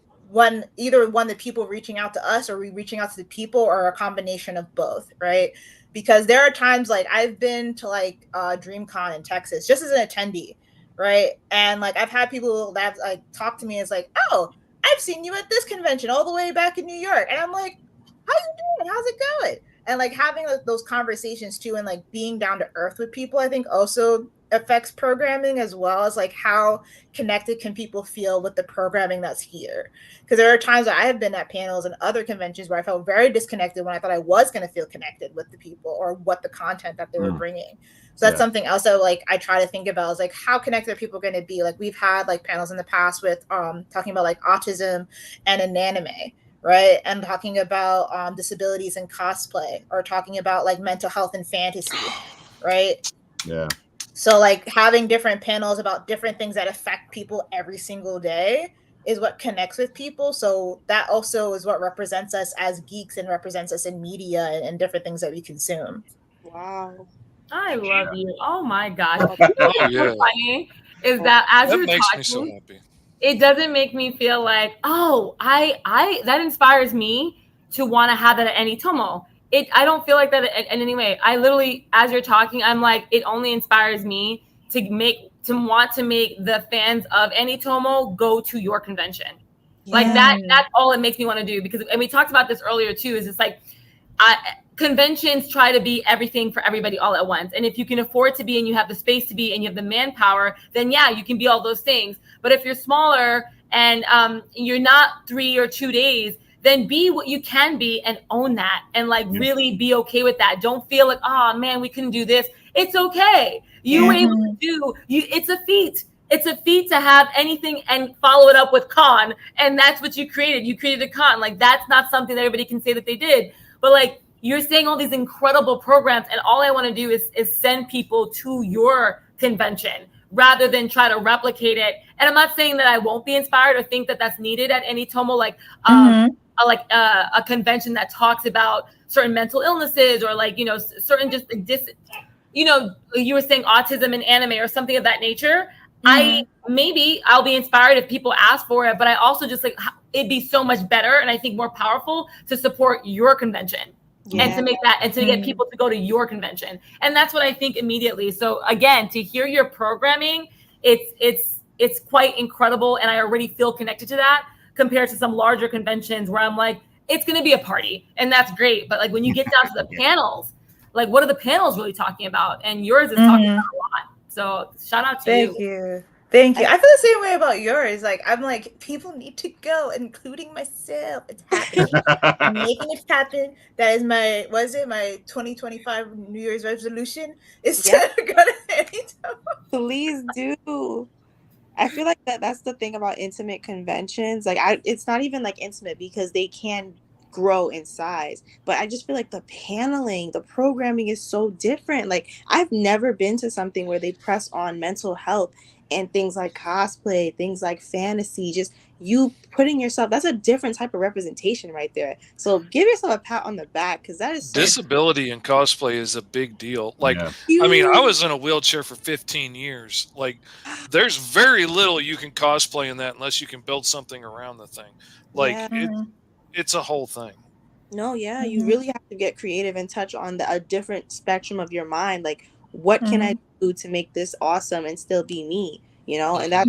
either the people reaching out to us or we reaching out to the people, or a combination of both, right? Because there are times like I've been to like DreamCon in Texas just as an attendee, right? And like I've had people that have like talked to me as like, oh, I've seen you at this convention all the way back in New York, and I'm like, how you doing? How's it going? And like having those conversations too, and like being down to earth with people, I think also affects programming, as well as like how connected can people feel with the programming that's here. Because there are times that I have been at panels and other conventions where I felt very disconnected when I thought I was going to feel connected with the people or what the content that they were bringing. So that's something else that like I try to think about is like how connected are people going to be? Like we've had like panels in the past with talking about like autism and an anime, right? And talking about disabilities in cosplay, or talking about like mental health and fantasy, right? Yeah. So like having different panels about different things that affect people every single day is what connects with people. So that also is what represents us as geeks and represents us in media and different things that we consume. Wow. I love you. Oh my gosh. What's so funny is that as you're makes talking, me so happy. It doesn't make me feel like, oh, I that inspires me to want to have that at AniTomo. I don't feel like that in any way. I literally, as you're talking, I'm like, it only inspires me to want to make the fans of AniTomo go to your convention. Yeah. Like that's all it makes me want to do, because, and we talked about this earlier too, is it's like, conventions try to be everything for everybody all at once. And if you can afford to be, and you have the space to be, and you have the manpower, then yeah, you can be all those things. But if you're smaller and you're not 3 or 2 days, then be what you can be and own that, and like really be okay with that. Don't feel like, oh man, we couldn't do this. It's okay. You were able to do. It's a feat. It's a feat to have anything and follow it up with con, and that's what you created. You created a con. Like that's not something that everybody can say that they did, but like you're saying all these incredible programs, and all I want to do is send people to your convention rather than try to replicate it. And I'm not saying that I won't be inspired or think that that's needed at AniTomo, like a convention that talks about certain mental illnesses or like, you know, certain just you know, you were saying autism in anime or something of that nature. I'll be inspired if people ask for it, but I also just like it'd be so much better and I think more powerful to support your convention and to make that and to get people to go to your convention. And that's what I think immediately. So again, to hear your programming, it's quite incredible, and I already feel connected to that compared to some larger conventions where I'm like, it's going to be a party and that's great, but like when you get down to the panels, like what are the panels really talking about? And yours is talking about a lot. So shout out to you. Thank you. I feel the same way about yours. Like I'm like, people need to go, including myself. It's happening. I'm making it happen. That is my 2025 New Year's resolution is to go to AniTomo. Please do. I feel like that's the thing about intimate conventions. Like it's not even like intimate because they can grow in size, but I just feel like the paneling, the programming is so different. Like I've never been to something where they press on mental health and things like cosplay, things like fantasy, just you putting yourself, that's a different type of representation right there. So give yourself a pat on the back, because that is disability in cosplay is a big deal. Like, I mean, I was in a wheelchair for 15 years. Like, there's very little you can cosplay in that unless you can build something around the thing. Like, it's a whole thing. No, you really have to get creative and touch on a different spectrum of your mind. Like, what can I do to make this awesome and still be me? You know, and that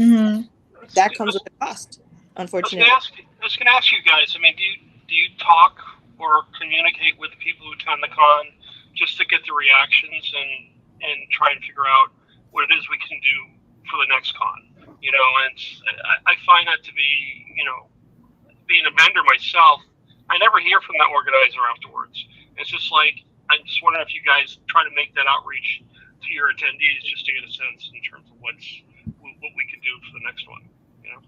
comes with a cost, unfortunately. I was going to ask you guys. I mean, do you talk or communicate with the people who attend the con just to get the reactions and try and figure out what it is we can do for the next con? You know, and I find that to be, you know, being a vendor myself, I never hear from that organizer afterwards. It's just like, I'm just wondering if you guys try to make that outreach to your attendees just to get a sense in terms of what we can do for the next one, you know?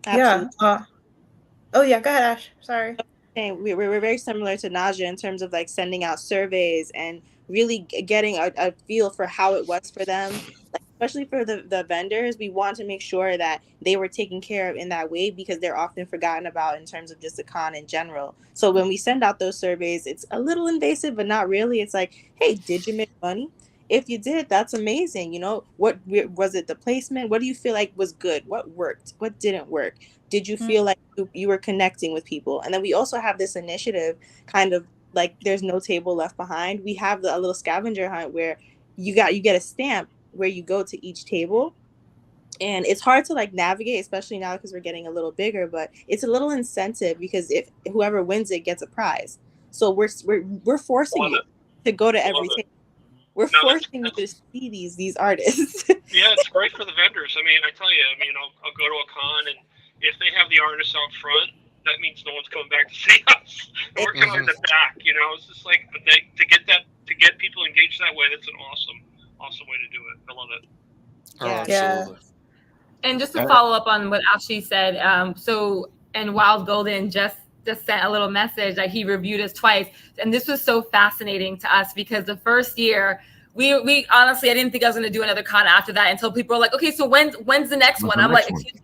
Yeah. Go ahead, Ash. Sorry. We're very similar to Najah in terms of like sending out surveys and really getting a feel for how it was for them. Like, especially for the vendors, we want to make sure that they were taken care of in that way, because they're often forgotten about in terms of just the con in general. So when we send out those surveys, it's a little invasive, but not really. It's like, hey, did you make money? If you did, that's amazing. You know, what was it? The placement? What do you feel like was good? What worked? What didn't work? Did you feel like you were connecting with people? And then we also have this initiative, kind of like There's No Table Left Behind. We have a little scavenger hunt where you get a stamp where you go to each table, and it's hard to like navigate, especially now because we're getting a little bigger, but it's a little incentive, because if whoever wins it gets a prize. So we're forcing you to go to every table. We're forcing you to see these artists. Yeah, it's great for the vendors. I mean, I tell you, I'll go to a con, and if they have the artists out front, that means no one's coming back to see us. We're coming in the back, you know. It's just like to get people engaged that way. That's an awesome way to do it. I love it. Absolutely. And just to follow up on what Ashley said, and Wild Golden just sent a little message that he reviewed us twice, and this was so fascinating to us, because the first year we honestly, I didn't think I was going to do another con after that until people were like, okay, so when's the next one? I'm like, excuse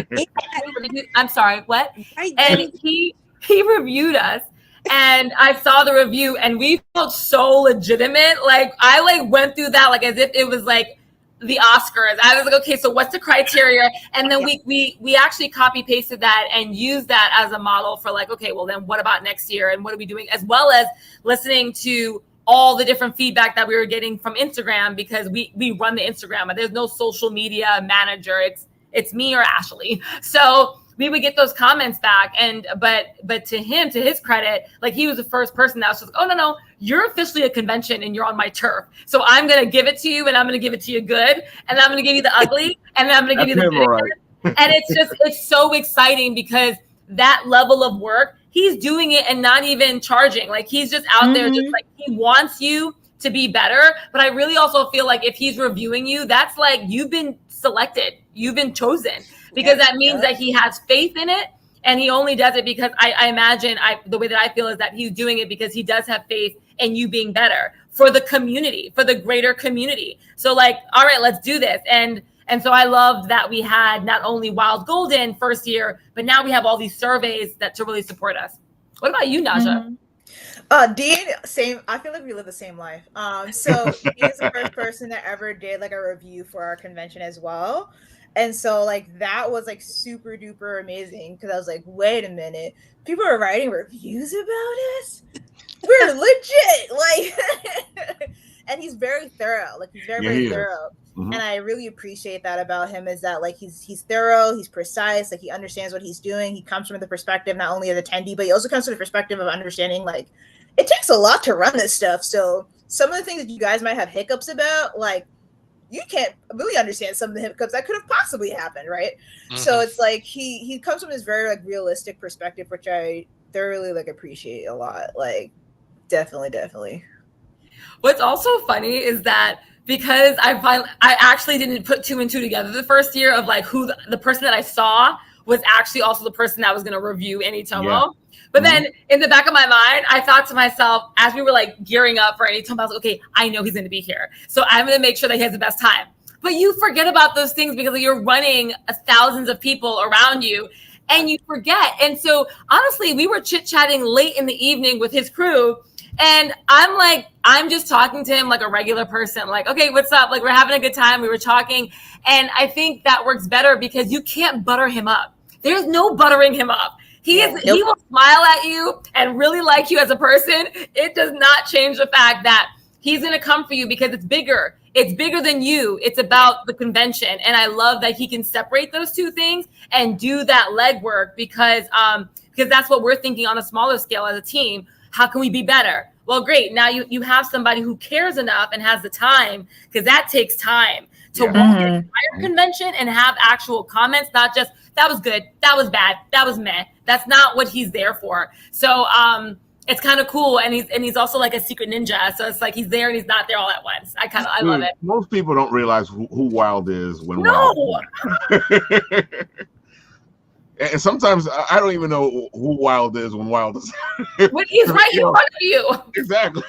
me. I'm sorry, what? And he reviewed us, and I saw the review, and we felt so legitimate. Like I went through that like as if it was like the Oscars. I was like, okay, so what's the criteria? And then we actually copy pasted that and used that as a model for like, okay, well then what about next year, and what are we doing, as well as listening to all the different feedback that we were getting from Instagram, because we run the Instagram, but there's no social media manager. It's me or Ashley. So we would get those comments back, but to his credit, like he was the first person that was just like, oh no, you're officially a convention and you're on my turf. So I'm gonna give it to you, and I'm gonna give it to you good, and I'm gonna give you the ugly, and then I'm gonna give you the good. And it's so exciting, because that level of work, he's doing it and not even charging. Like he's just out there, just like he wants you to be better. But I really also feel like if he's reviewing you, that's like you've been selected, you've been chosen, because that means that he has faith in it. And he only does it because I imagine the way that I feel is that he's doing it because he does have faith in you being better for the community, for the greater community. So like, all right, let's do this. And so I loved that we had not only Wild Golden first year, but now we have all these surveys that to really support us. What about you, Najah? Dean, same. I feel like we live the same life. So Dean's the first person that ever did like a review for our convention as well. And so like that was like super duper amazing because I was like, wait a minute, people are writing reviews about us? We're legit, like and he's very thorough. Like he's very thorough. And I really appreciate that about him is that like he's thorough, he's precise, like he understands what he's doing. He comes from the perspective not only of the attendee, but he also comes from the perspective of understanding like it takes a lot to run this stuff. So some of the things that you guys might have hiccups about, like you can't really understand some of the hiccups that could have possibly happened, right? So it's like he comes from this very like realistic perspective, which I thoroughly like appreciate a lot. Like definitely. What's also funny is that because I actually didn't put 2 and 2 together the first year of like who the person that I saw was actually also the person that was going to review AniTomo. Yeah. But then in the back of my mind, I thought to myself, as we were like gearing up for AniTomo, I was like, okay, I know he's going to be here. So I'm going to make sure that he has the best time. But you forget about those things because you're running thousands of people around you and you forget. And so honestly, we were chit-chatting late in the evening with his crew. And I'm just talking to him like a regular person, like, okay, what's up? Like, we're having a good time. We were talking. And I think that works better because you can't butter him up. There's no buttering him up. He will smile at you and really like you as a person. It does not change the fact that he's going to come for you because it's bigger. It's bigger than you. It's about the convention. And I love that he can separate those two things and do that legwork because that's what we're thinking on a smaller scale as a team. How can we be better? Well, great. Now you have somebody who cares enough and has the time, because that takes time to walk the entire convention and have actual comments, not just that was good, that was bad, that was meh. That's not what he's there for. So it's kind of cool, and he's also like a secret ninja. So it's like he's there and he's not there all at once. I love it. Most people don't realize who Wild is when Wild. And sometimes I don't even know who Wild is when Wild is. When he's right in front of you. Exactly.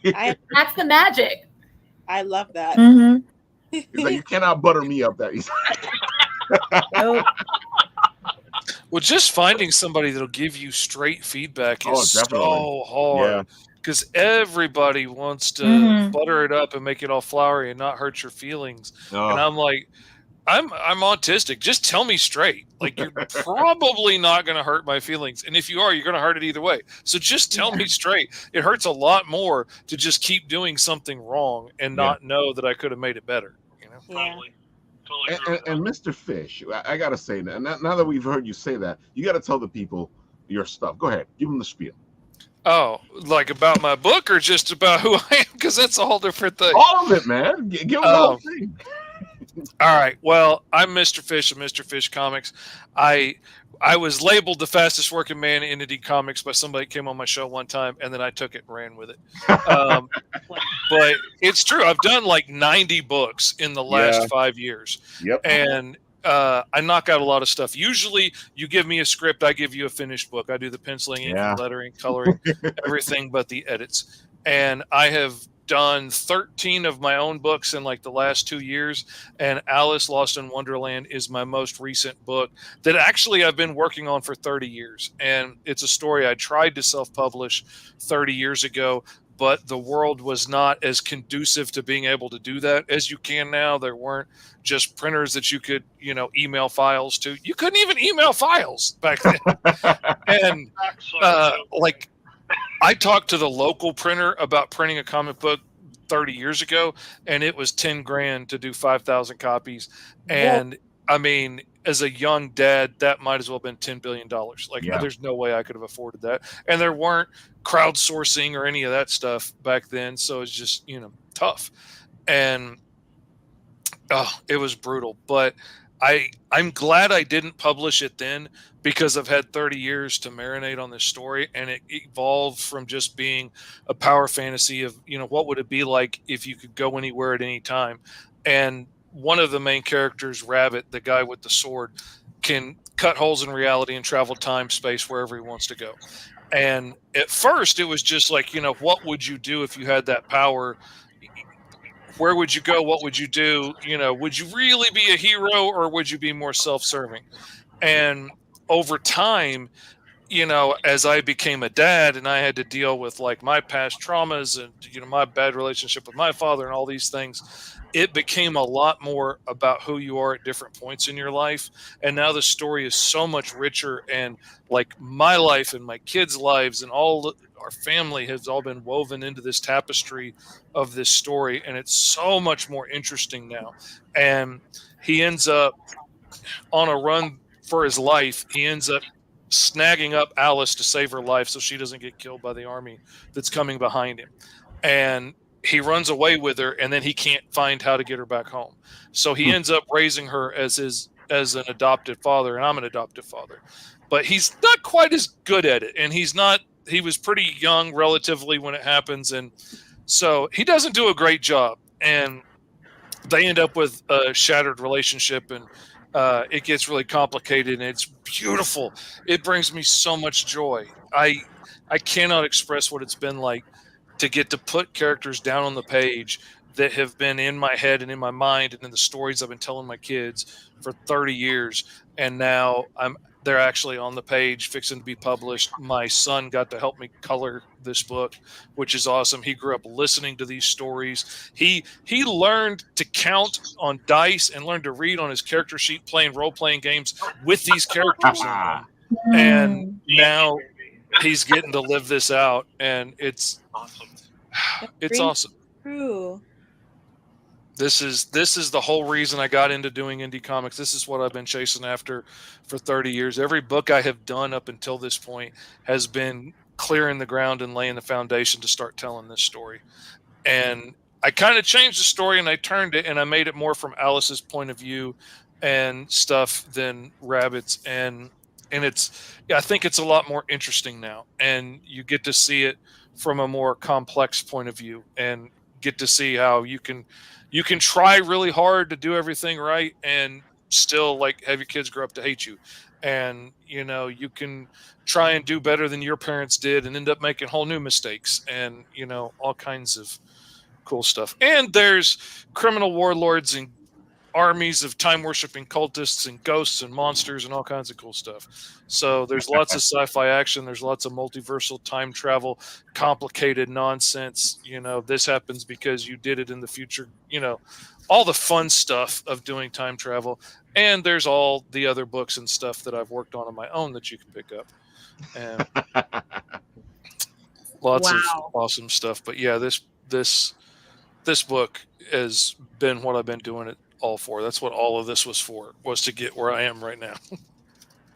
That's the magic. I love that. It's like you cannot butter me up that easy. Well, just finding somebody that'll give you straight feedback is so hard. Because everybody wants to butter it up and make it all flowery and not hurt your feelings. And I'm like, I'm autistic. Just tell me straight. Like, you're probably not going to hurt my feelings. And if you are, you're going to hurt it either way. So just tell me straight. It hurts a lot more to just keep doing something wrong and not know that I could have made it better. You know? Totally. And Mr. Fish, I got to say that. Now that we've heard you say that, you got to tell the people your stuff. Go ahead. Give them the spiel. Oh, like about my book or just about who I am? Because that's a whole different thing. All of it, man. Give them the whole thing. All right. Well, I'm Mr. Fish of Mr. Fish Comics. I was labeled the fastest working man in indie comics by somebody that came on my show one time, and then I took it and ran with it. But it's true. I've done like 90 books in the last 5 years. Yep. And I knock out a lot of stuff. Usually you give me a script, I give you a finished book. I do the penciling, ink, lettering, coloring, everything but the edits. And I have done 13 of my own books in like the last 2 years, and Alice Lost in Wonderland is my most recent book that actually I've been working on for 30 years. And it's a story I tried to self-publish 30 years ago, but the world was not as conducive to being able to do that as you can now. There weren't just printers that you could, email files to. You couldn't even email files back then. And I talked to the local printer about printing a comic book 30 years ago, and it was $10,000 to do 5,000 copies. And I mean, as a young dad, that might as well have been $10 billion. There's no way I could have afforded that. And there weren't crowdsourcing or any of that stuff back then. So it's just, tough. And it was brutal. But I'm glad I didn't publish it then, because I've had 30 years to marinate on this story, and it evolved from just being a power fantasy of, what would it be like if you could go anywhere at any time. And one of the main characters, Rabbit, the guy with the sword, can cut holes in reality and travel time, space, wherever he wants to go. And at first it was just like, what would you do if you had that power? Where would you go? What would you do? Would you really be a hero, or would you be more self-serving? And over time, as I became a dad and I had to deal with like my past traumas and, my bad relationship with my father and all these things, it became a lot more about who you are at different points in your life. And now the story is so much richer, and like my life and my kids' lives and all our family has all been woven into this tapestry of this story. And it's so much more interesting now. And he ends up on a run for his life. He ends up snagging up Alice to save her life so she doesn't get killed by the army that's coming behind him. And he runs away with her, and then he can't find how to get her back home. So he ends up raising her as an adopted father, and I'm an adoptive father. But he's not quite as good at it, and he was pretty young relatively when it happens, and so he doesn't do a great job. And they end up with a shattered relationship, and it gets really complicated, and it's beautiful. It brings me so much joy. I cannot express what it's been like to get to put characters down on the page that have been in my head and in my mind and in the stories I've been telling my kids for 30 years. And now they're actually on the page fixing to be published. My son got to help me color this book, which is awesome. He grew up listening to these stories. He learned to count on dice and learned to read on his character sheet playing role-playing games with these characters in them. And now he's getting to live this out, and it's awesome. It's awesome. True. This is the whole reason I got into doing indie comics. This is what I've been chasing after for 30 years. Every book I have done up until this point has been clearing the ground and laying the foundation to start telling this story. And I kind of changed the story, and I turned it, and I made it more from Alice's point of view and stuff than Rabbit's. And I think it's a lot more interesting now, and you get to see it from a more complex point of view, and get to see how you can try really hard to do everything right and still like have your kids grow up to hate you. And, you can try and do better than your parents did and end up making whole new mistakes, and, all kinds of cool stuff. And there's criminal warlords and armies of time worshipping cultists and ghosts and monsters and all kinds of cool stuff. So there's lots of sci-fi action. There's lots of multiversal time travel, complicated nonsense. This happens because you did it in the future, all the fun stuff of doing time travel. And there's all the other books and stuff that I've worked on my own that you can pick up. And lots of awesome stuff. But yeah, this book has been what I've been doing it all for. That's what all of this was for, was to get where I am right now.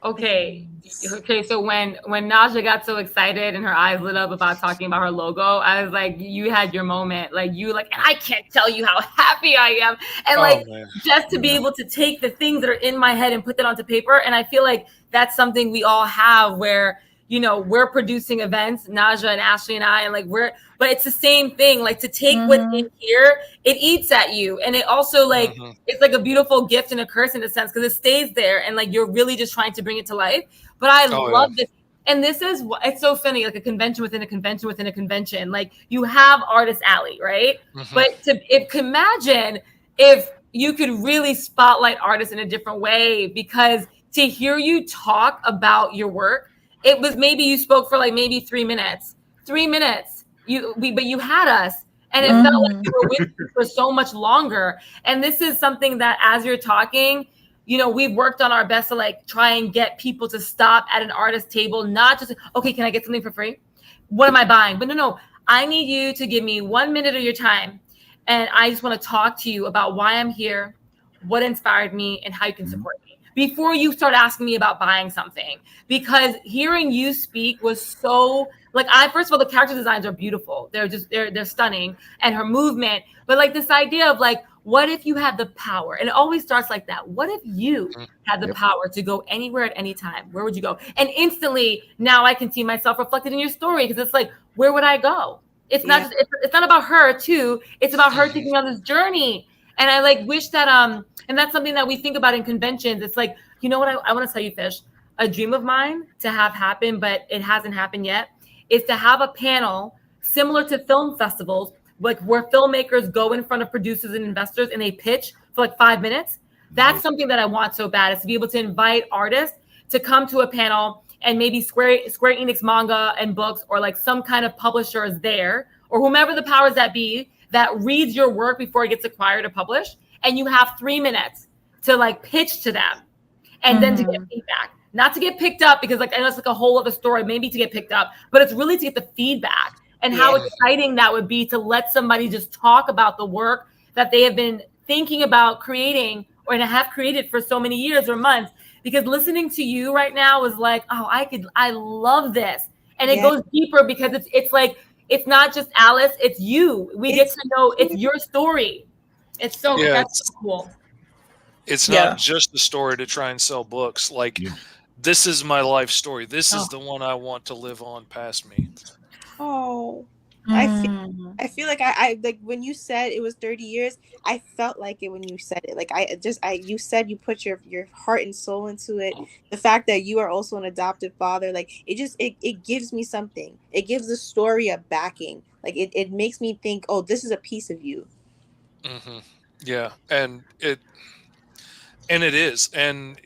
Okay. So when Najah got so excited and her eyes lit up about talking about her logo, I was like, you had your moment. Like, and I can't tell you how happy I am. And just to be able to take the things that are in my head and put that onto paper. And I feel like that's something we all have where, we're producing events, Najah and Ashley and I, and but it's the same thing. Like, to take what's in here, it eats at you. And it also it's like a beautiful gift and a curse in a sense, because it stays there and you're really just trying to bring it to life. But I love this. And this is, it's so funny, like a convention within a convention within a convention. Like, you have Artist Alley, right? But imagine if you could really spotlight artists in a different way, because to hear you talk about your work, it was maybe you spoke for maybe 3 minutes. 3 minutes. But you had us, and it felt like you were with you for so much longer. And this is something that, as you're talking, we've worked on our best to try and get people to stop at an artist table, not just, okay, can I get something for free? What am I buying? But no, I need you to give me 1 minute of your time, and I just want to talk to you about why I'm here, what inspired me, and how you can support me, before you start asking me about buying something. Because hearing you speak was so, first of all, the character designs are beautiful. They're stunning, and her movement. But this idea of what if you had the power? And it always starts like that. What if you had the power to go anywhere at any time? Where would you go? And instantly now I can see myself reflected in your story, because it's like, where would I go? It's not just, it's not about her too. It's about her taking on this journey. And I like wish that and that's something that we think about in conventions. It's like, you know what I want to tell you, Fish, a dream of mine to have happen, but it hasn't happened yet, is to have a panel similar to film festivals, like where filmmakers go in front of producers and investors and they pitch for like 5 minutes. That's something that I want so bad, is to be able to invite artists to come to a panel, and maybe Square Enix manga and books, or like some kind of publisher is there, or whomever the powers that be, that reads your work before it gets acquired or published. And you have 3 minutes to like pitch to them, and then to get feedback, not to get picked up, because like I know it's like a whole other story, maybe to get picked up, but it's really to get the feedback. And how exciting that would be to let somebody just talk about the work that they have been thinking about creating, or have created for so many years or months. Because listening to you right now is like, oh, I love this. And it goes deeper, because it's like, it's not just Alice, it's you. We get to know it's your story. It's so, that's so cool. It's not just the story to try and sell books. Like, this is my life story. This is the one I want to live on past me. Oh, I feel like I like when you said it was 30 years, I felt like it when you said it. Like you said you put your heart and soul into it. The fact that you are also an adoptive father, like it gives me something. It gives the story a backing. Like it makes me think, oh, this is a piece of you. Yeah, and it is, and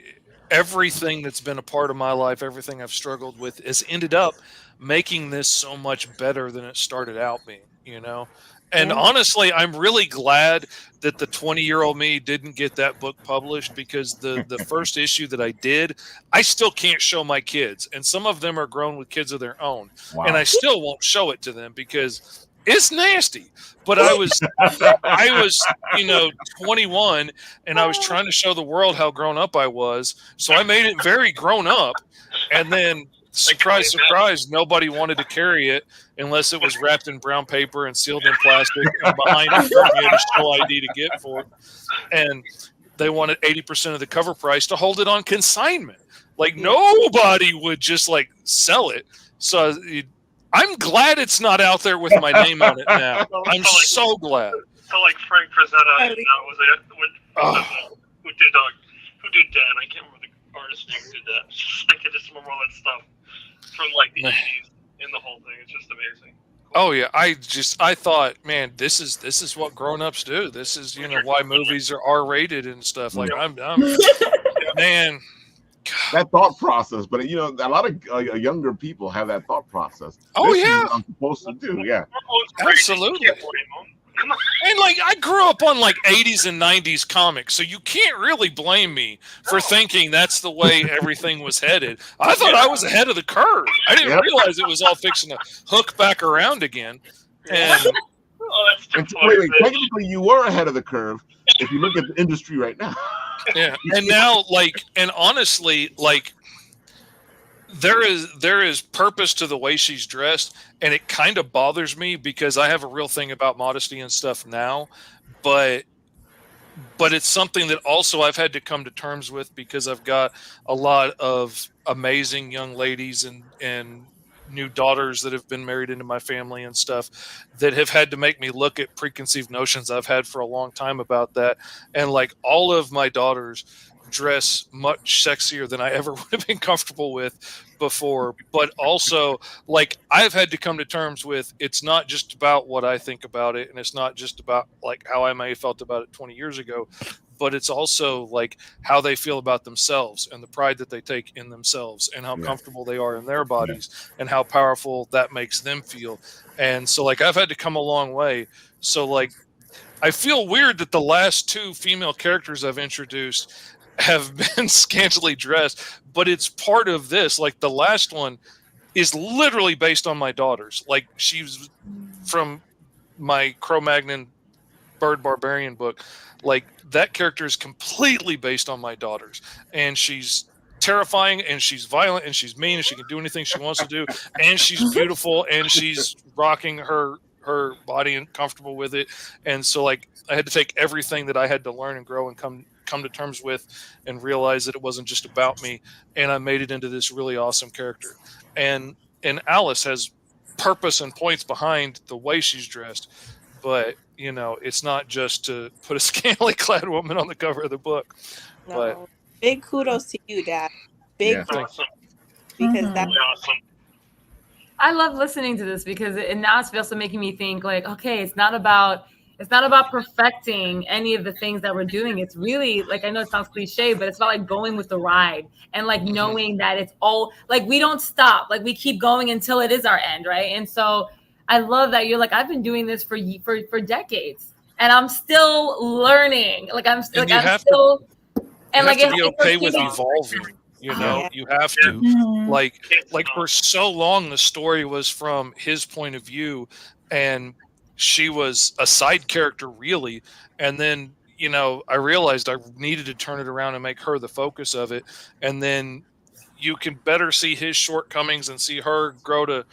everything that's been a part of my life, everything I've struggled with, has ended up making this so much better than it started out being, you know? And honestly, I'm really glad that the 20-year-old me didn't get that book published, because the first issue that I did, I still can't show my kids. And some of them are grown with kids of their own. Wow. And I still won't show it to them because it's nasty. But I was, you know, 21, and I was trying to show the world how grown up I was. So I made it very grown up. And then, surprise, surprise, nobody wanted to carry it unless it was wrapped in brown paper and sealed in plastic, and behind it you had a show ID to get for it. And they wanted 80% of the cover price to hold it on consignment. Like, nobody would just like sell it. So I'm glad it's not out there with my name on it now. I'm so glad. So like Frank Frazetta, was it who did Dan? I can't remember the artist name who did that. I can just remember all that stuff from like the 80s in the whole thing. It's just amazing. Cool. Oh yeah, I thought, man, this is what grown-ups do. This is, you know, why movies are R-rated and stuff. Like I'm man. That thought process, but you know, a lot of younger people have that thought process. Oh this yeah, I'm supposed to do. Yeah, absolutely. And like, I grew up on like 80s and 90s comics, so you can't really blame me for thinking that's the way everything was headed. I thought I was ahead of the curve. I didn't realize it was all fixing to hook back around again. And wait, technically you were ahead of the curve if you look at the industry right now. Yeah, and now, like, and honestly, like, there is purpose to the way she's dressed, and it kind of bothers me because I have a real thing about modesty and stuff now, but it's something that also I've had to come to terms with, because I've got a lot of amazing young ladies and new daughters that have been married into my family and stuff that have had to make me look at preconceived notions I've had for a long time about that. And like, all of my daughters dress much sexier than I ever would have been comfortable with before. But also, like, I've had to come to terms with, it's not just about what I think about it, and it's not just about like how I may have felt about it 20 years ago, but it's also like how they feel about themselves and the pride that they take in themselves and how comfortable they are in their bodies and how powerful that makes them feel. And so like, I've had to come a long way. So like, I feel weird that the last two female characters I've introduced have been scantily dressed, but it's part of this. Like, the last one is literally based on my daughters. Like, she's from my Cro-Magnon Bird Barbarian book. Like, that character is completely based on my daughters, and she's terrifying, and she's violent, and she's mean, and she can do anything she wants to do, and she's beautiful, and she's rocking her her body and comfortable with it. And so like I had to take everything that I had to learn and grow and come to terms with and realize that it wasn't just about me, and I made it into this really awesome character. And Alice has purpose and points behind the way she's dressed, but you know, it's not just to put a scantily clad woman on the cover of the book. No. But Big kudos to you, Dad. Big Awesome. because that's Really awesome. I love listening to this because now it's also making me think like, okay, it's not about perfecting any of the things that we're doing. It's really like, I know it sounds cliche, but it's about like going with the ride and like knowing that it's all like, we don't stop, like we keep going until it is our end. Right. And so I love that you're like, I've been doing this for decades and I'm still learning. Like I'm still, you have to be okay with evolving. You know, you have to like for so long, the story was from his point of view and she was a side character really. And then, you know, I realized I needed to turn it around and make her the focus of it. And then you can better see his shortcomings and see her grow to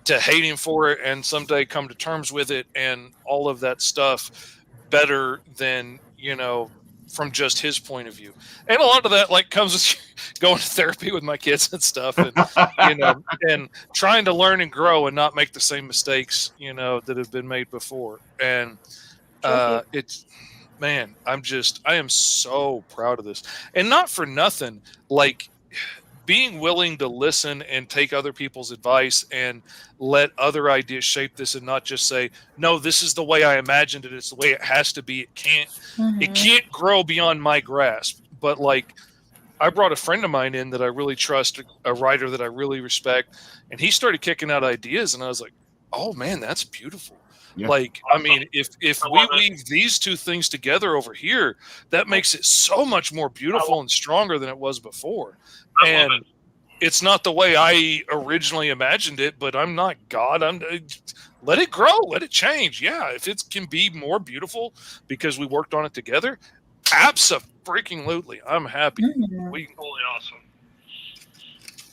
hate him for it and someday come to terms with it and all of that stuff better than, you know, from just his point of view. And a lot of that like comes with going to therapy with my kids and stuff, and you know, and trying to learn and grow and not make the same mistakes, you know, that have been made before. And it's, man, I am so proud of this. And not for nothing, like being willing to listen and take other people's advice and let other ideas shape this and not just say, no, this is the way I imagined it. It's the way it has to be. It can't grow beyond my grasp. But like, I brought a friend of mine in that I really trust, a writer that I really respect. And he started kicking out ideas and I was like, oh man, that's beautiful. Yeah. Like, I mean, if we weave these two things together over here, that makes it so much more beautiful and stronger than it was before. And it's not the way I originally imagined it, but I'm not God. Let it grow, let it change. Yeah, if it can be more beautiful because we worked on it together, abso-freaking-lutely. I'm happy. Totally awesome.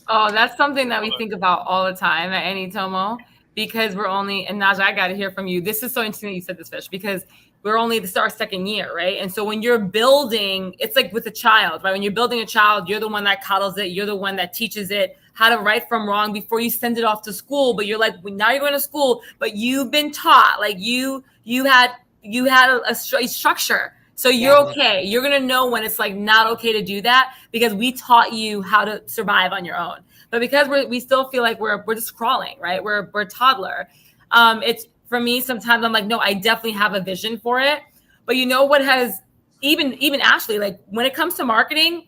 Oh, that's something that we think about all the time at AniTomo, because we're only, and Najah, I got to hear from you. This is so interesting that you said this, Fish, because this is our second year, right? And so when you're building, it's like with a child, right? When you're building a child, you're the one that coddles it. You're the one that teaches it how to right from wrong before you send it off to school. But you're like, now you're going to school, but you've been taught, like you had a structure. So you're okay. You're going to know when it's like not okay to do that because we taught you how to survive on your own. But because we still feel like we're just crawling, right? We're a toddler. It's, for me, sometimes I'm like, no, I definitely have a vision for it. But you know what has, even Ashley, like when it comes to marketing,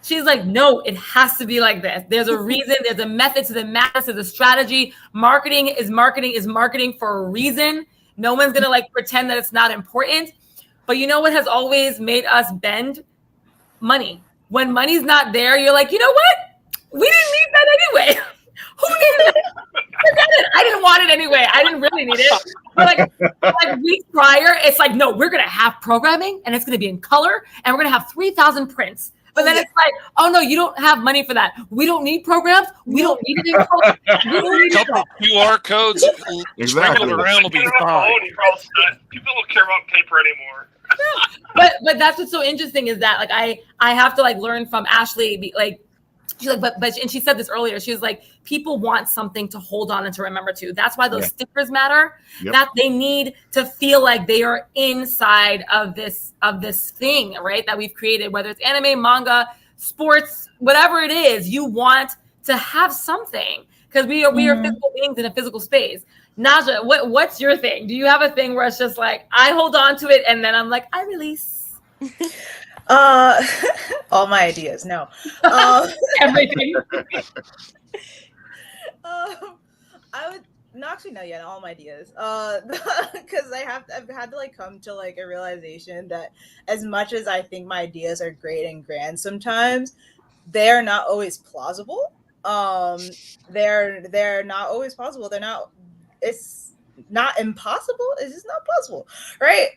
she's like, no, it has to be like this. There's a reason, there's a method to the madness, there's a strategy. Marketing is marketing for a reason. No one's gonna like pretend that it's not important. But you know what has always made us bend? Money. When money's not there, you're like, you know what? We didn't need that anyway. Who needed it? Forget it. I didn't want it anyway. I didn't really need it. But like weeks prior, it's like, no, we're going to have programming and it's going to be in color and we're going to have 3,000 prints. But then it's like, oh no, you don't have money for that. We don't need programs. We don't need it in color. We don't need couple QR codes sprinkled around will be fine. People don't care about paper anymore. But that's what's so interesting is that like I have to like learn from Ashley, like she's like, but and she said this earlier. She was like, people want something to hold on and to remember to. That's why those stickers matter. Yep. That they need to feel like they are inside of this thing, right? That we've created, whether it's anime, manga, sports, whatever it is. You want to have something because we are physical beings in a physical space. Najah, what's your thing? Do you have a thing where it's just like I hold on to it and then I'm like I release? All my ideas. No. Everything. I would not actually no, yeah, all my ideas. Because I've had to like come to like a realization that as much as I think my ideas are great and grand, sometimes they're not always plausible. They're not always possible. It's not impossible. It's just not possible, right?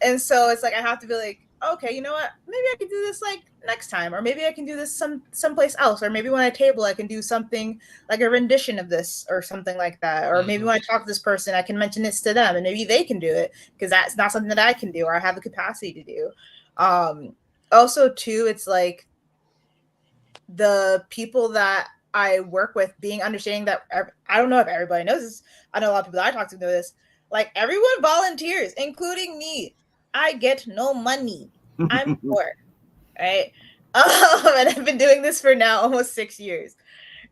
And so it's like I have to be like, okay, you know what? Maybe I could do this like next time, or maybe I can do this someplace else, or maybe when I table I can do something like a rendition of this or something like that, or maybe when I talk to this person I can mention this to them and maybe they can do it because that's not something that I can do or I have the capacity to do. Also too, it's like the people that I work with being understanding that I don't know if everybody knows this. I know a lot of people that I talk to know this. Like everyone volunteers, including me. I get no money. I'm poor, right? And I've been doing this for now almost 6 years,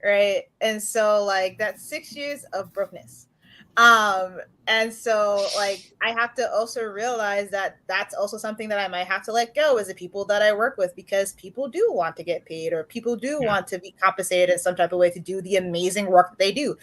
right? And so like that's 6 years of brokenness. And so like I have to also realize that that's also something that I might have to let go is the people that I work with, because people do want to get paid or people do want to be compensated in some type of way to do the amazing work that they do.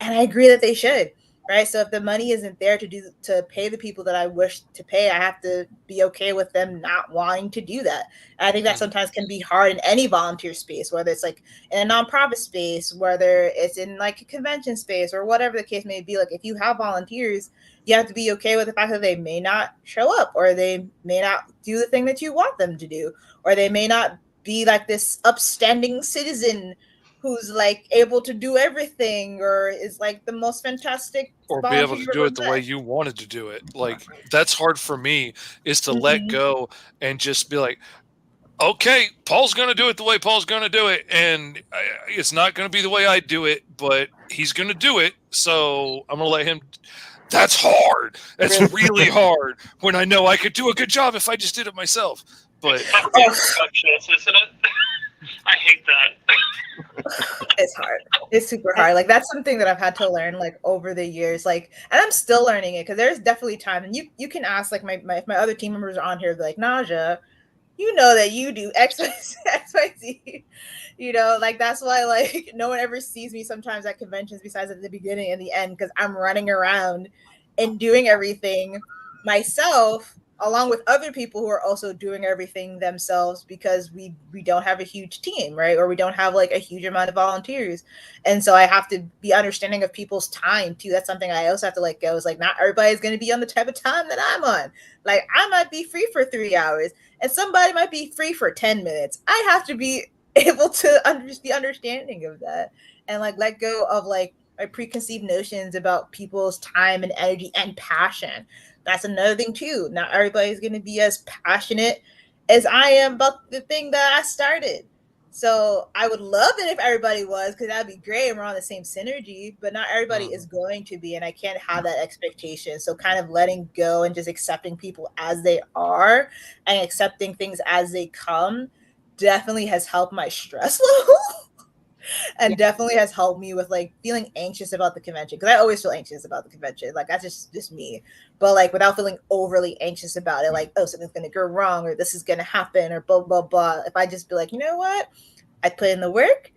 And I agree that they should. Right. So if the money isn't there to pay the people that I wish to pay, I have to be okay with them not wanting to do that. And I think that sometimes can be hard in any volunteer space, whether it's like in a nonprofit space, whether it's in like a convention space or whatever the case may be. Like if you have volunteers, you have to be okay with the fact that they may not show up, or they may not do the thing that you want them to do, or they may not be like this upstanding citizen who's like able to do everything or is like the most fantastic or be able to do it the way you wanted to do it. Like that's hard for me, is to let go and just be like, okay, Paul's going to do it the way Paul's going to do it. And it's not going to be the way I do it, but he's going to do it. So I'm going to let him. That's hard. That's really hard when I know I could do a good job if I just did it myself. But perfectionist, isn't it? I hate that. It's hard. It's super hard. Like that's something that I've had to learn like over the years. Like, and I'm still learning it because there's definitely time. And you can ask like if my other team members are on here, like Najah, you know that you do X, Y, Z. You know, like that's why like no one ever sees me sometimes at conventions besides at the beginning and the end, because I'm running around and doing everything myself, along with other people who are also doing everything themselves, because we don't have a huge team, right? Or we don't have like a huge amount of volunteers. And so I have to be understanding of people's time too. That's something I also have to let go. Is like not everybody's going to be on the type of time that I'm on. Like I might be free for 3 hours and somebody might be free for 10 minutes. I have to be able to be understanding of that and like let go of like my preconceived notions about people's time and energy and passion. That's another thing too. Not everybody's going to be as passionate as I am about the thing that I started. So I would love it if everybody was, because that'd be great and we're on the same synergy, but not everybody is going to be, and I can't have that expectation. So kind of letting go and just accepting people as they are and accepting things as they come definitely has helped my stress level. And definitely has helped me with like feeling anxious about the convention, because I always feel anxious about the convention. Like that's just me, but like without feeling overly anxious about it, like, oh, something's gonna go wrong or this is gonna happen or blah blah blah. If I just be like, you know what, I put in the work,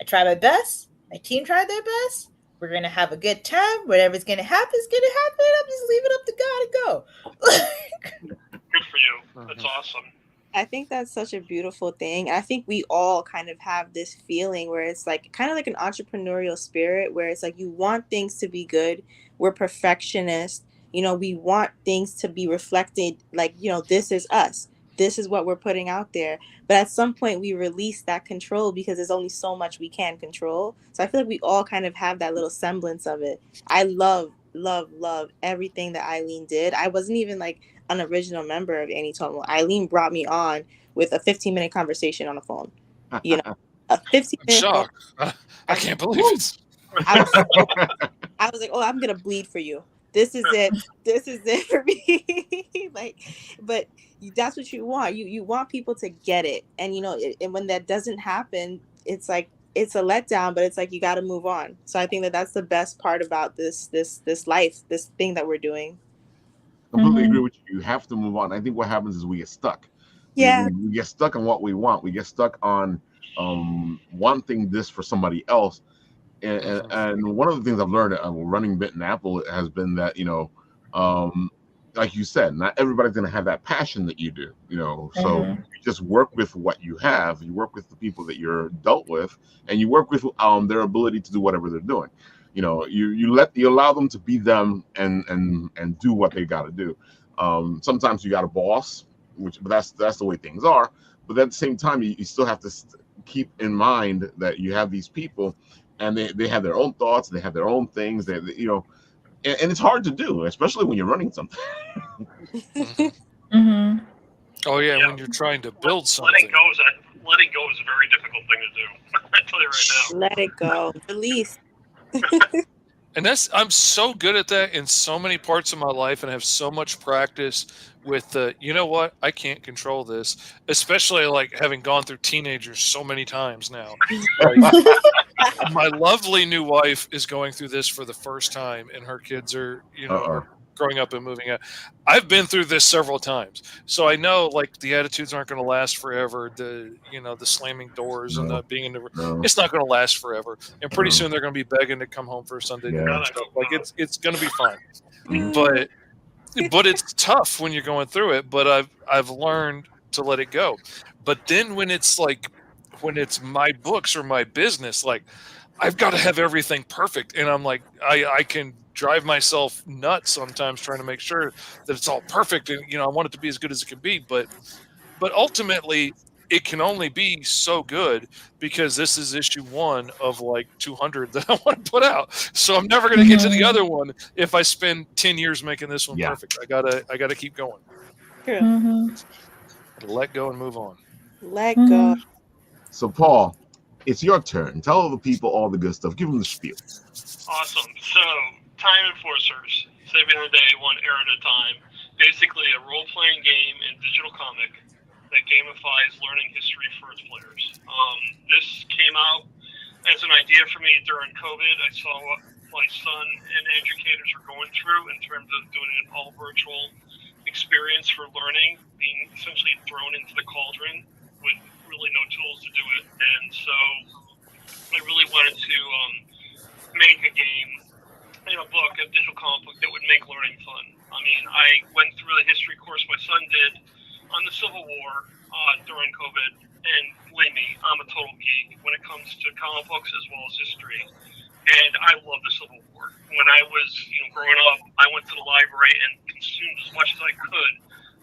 I try my best, my team tried their best, we're gonna have a good time, whatever's gonna happen is gonna happen. I'm just leave it up to God and go. Good for you. That's awesome. I think that's such a beautiful thing. I think we all kind of have this feeling where it's like kind of like an entrepreneurial spirit, where it's like you want things to be good. We're perfectionists. You know, we want things to be reflected like, you know, this is us. This is what we're putting out there. But at some point we release that control because there's only so much we can control. So I feel like we all kind of have that little semblance of it. I love everything that Eileen did. I wasn't even like an original member of AniTomo. Eileen brought me on with a 15-minute conversation on the phone. You know, a 15-minute shock. I can't believe it. I was like, oh, I'm gonna bleed for you. This is it. This is it for me. Like, but that's what you want. You want people to get it, and you know, and when that doesn't happen, it's like it's a letdown. But it's like you got to move on. So I think that that's the best part about this life, this thing that we're doing. Completely agree with you. You have to move on. I think what happens is we get stuck. Yeah. We get stuck on what we want. We get stuck on wanting this for somebody else. And one of the things I've learned running BittenApple has been that, you know, like you said, not everybody's going to have that passion that you do, you know. So you just work with what you have. You work with the people that you're dealt with, and you work with their ability to do whatever they're doing. You know, you allow them to be them and do what they got to do. Sometimes you got a boss, but that's the way things are. but at the same time, you still have to keep in mind that you have these people, and they have their own thoughts, they have their own things that and it's hard to do, especially when you're running something. Mm-hmm. Oh yeah, when you're trying to build something. Letting go is a very difficult thing to do. I tell you right now. Let it go. Release. And I'm so good at that in so many parts of my life, and have so much practice with you know what, I can't control this, especially like having gone through teenagers so many times now. Like, my lovely new wife is going through this for the first time, and her kids are, are growing up and moving out. I've been through this several times, so I know like the attitudes aren't going to last forever. The the slamming doors and the being in the it's not going to last forever, and pretty soon they're going to be begging to come home for a Sunday dinner and stuff. Like it's going to be fine, but it's tough when you're going through it. But I've learned to let it go. But then when it's my books or my business, like I've got to have everything perfect, and I'm like I can drive myself nuts sometimes trying to make sure that it's all perfect, and I want it to be as good as it can be, but ultimately it can only be so good because this is issue 1 of like 200 that I want to put out, so I'm never going to get to the other one if I spend 10 years making this one perfect. I gotta keep going. Let go and move on. Let go. So Paul, it's your turn. Tell the people all the good stuff. Give them the spiel. Awesome. So, Time Enforcers, saving the day one era at a time. Basically a role-playing game and digital comic that gamifies learning history for its players. This came out as an idea for me during COVID. I saw what my son and educators are going through in terms of doing an all virtual experience for learning, being essentially thrown into the cauldron with really no tools to do it. And so I really wanted to make a game, a book, a digital comic book that would make learning fun. I mean, I went through the history course my son did on the Civil War during COVID, and believe me, I'm a total geek when it comes to comic books as well as history. And I love the Civil War. When I was growing up, I went to the library and consumed as much as I could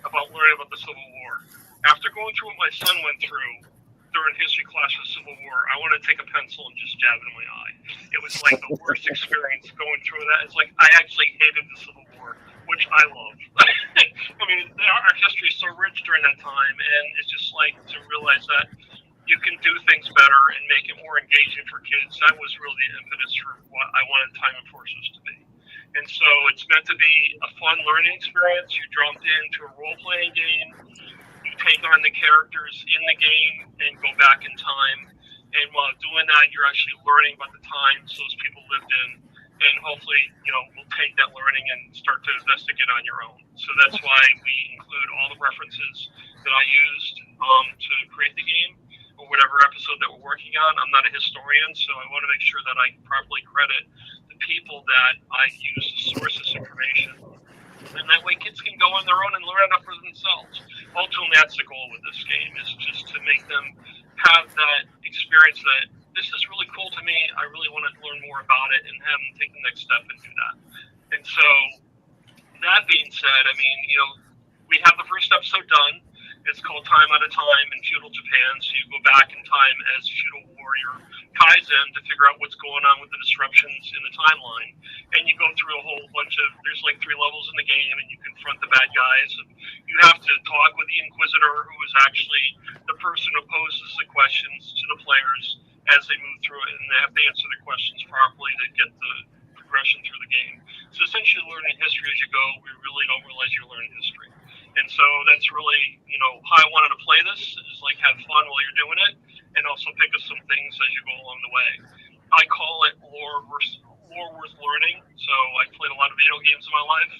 about learning about the Civil War. After going through what my son went through during history class for the Civil War, I wanted to take a pencil and just jab it in my eye. It was like the worst experience going through that. It's like I actually hated the Civil War, which I love. I mean, our history is so rich during that time, and it's just like to realize that you can do things better and make it more engaging for kids. That was really the impetus for what I wanted Time Enforcers to be. And so it's meant to be a fun learning experience. You jumped into a role-playing game. You take on the characters in the game and go back in time. And while doing that, you're actually learning about the times those people lived in. And hopefully, we'll take that learning and start to investigate on your own. So that's why we include all the references that I used to create the game, or whatever episode that we're working on. I'm not a historian, so I want to make sure that I properly credit the people that I use to source this information. And that way kids can go on their own and learn it for themselves. Ultimately, that's the goal with this game, is just to make them have that experience that this is really cool to me. I really want to learn more about it and have them take the next step and do that. And so, that being said, I mean, we have the first episode done. It's called Time Out of Time in feudal Japan. So you go back in time as feudal warrior Kaizen to figure out what's going on with the disruptions in the timeline. And you go through a whole bunch of, there's like 3 levels in the game, and you confront the bad guys. And you have to talk with the Inquisitor, who is actually the person who poses the questions to the players as they move through it, and they have to answer the questions properly to get the progression through the game. So essentially learning history as you go, we really don't realize you're learning history. And so that's really, how I wanted to play this, is like have fun while you're doing it, and also pick up some things as you go along the way. I call it lore worth learning. So I played a lot of video games in my life,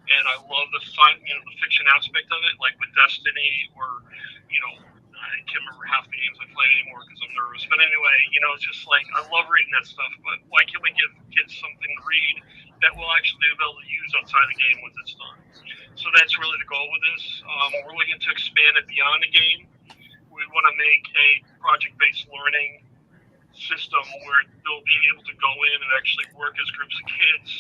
and I love the the fiction aspect of it, like with Destiny, or, I can't remember half the games I play anymore because I'm nervous. But anyway, it's just like, I love reading that stuff, but why can't we give kids something to read that we'll actually be able to use outside the game once it's done? So that's really the goal with this. We're looking to expand it beyond the game. We want to make a project-based learning system where they'll be able to go in and actually work as groups of kids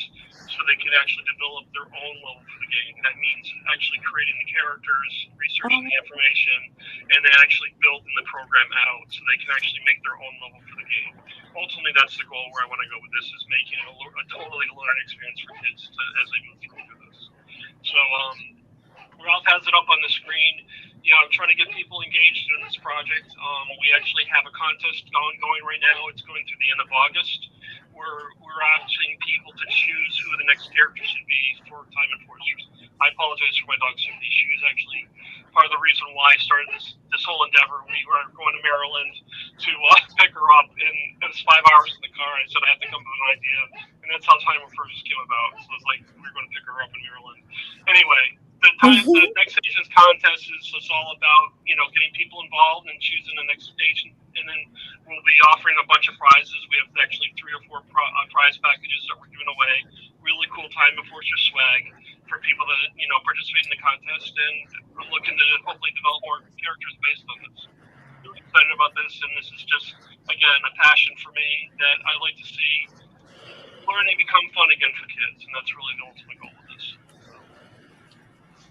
to so they can actually develop their own level for the game. That means actually creating the characters, researching the information, and then actually building the program out so they can actually make their own level for the game. Ultimately, that's the goal where I want to go with this, is making it a totally learning experience for kids as they move through this. So Ralph has it up on the screen. I'm trying to get people engaged in this project. We actually have a contest ongoing right now. It's going through the end of August. We're asking people to choose who the next character should be for Time Enforcers. I apologize for my dog Cindy. She was actually part of the reason why I started this whole endeavor. We were going to Maryland to pick her up, and it was 5 hours in the car. I said I had to come up with an idea, and that's how Time Enforcers came about. So it's like we were going to pick her up in Maryland. Anyway, the next agents contest is all about getting people involved and choosing the next agent, and then we'll be offering a bunch of prizes. We have actually 3 or 4 prize packages that we're giving away. Really cool Time Enforcer swag for people that participate in the contest, and we're looking to hopefully develop more characters based on this. Really excited about this, and this is just again a passion for me that I like to see learning become fun again for kids, and that's really the ultimate goal of this.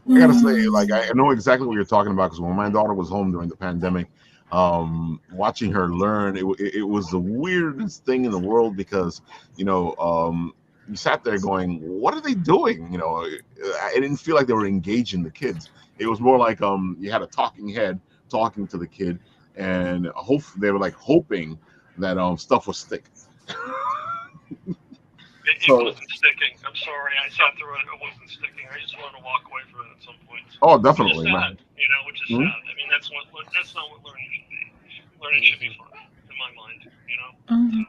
I gotta say, like, I know exactly what you're talking about, because when my daughter was home during the pandemic, watching her learn, it was the weirdest thing in the world, because you sat there going, what are they doing? I didn't feel like they were engaging the kids. It was more like you had a talking head talking to the kid, and they were like hoping that stuff would stick. It wasn't sticking. I'm sorry. I sat through it. It wasn't sticking. I just wanted to walk away from it at some point. Oh, definitely. Which is sad. Which is sad. I mean, that's not what learning should be. Learning should be fun, in my mind.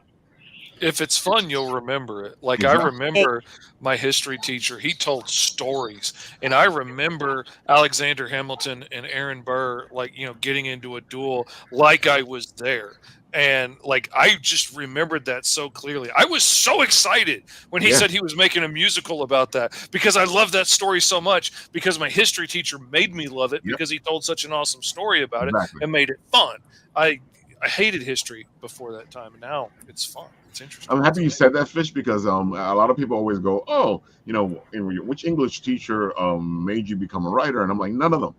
If it's fun, you'll remember it. Like, I remember my history teacher, he told stories. And I remember Alexander Hamilton and Aaron Burr, getting into a duel like I was there. And I just remembered that so clearly. I was so excited when he said he was making a musical about that, because I love that story so much, because my history teacher made me love it because he told such an awesome story about it and made it fun. I hated history before that time, and now it's fun. It's interesting. I'm happy you said that, Fish, because a lot of people always go, oh, which English teacher made you become a writer? And I'm like, none of them.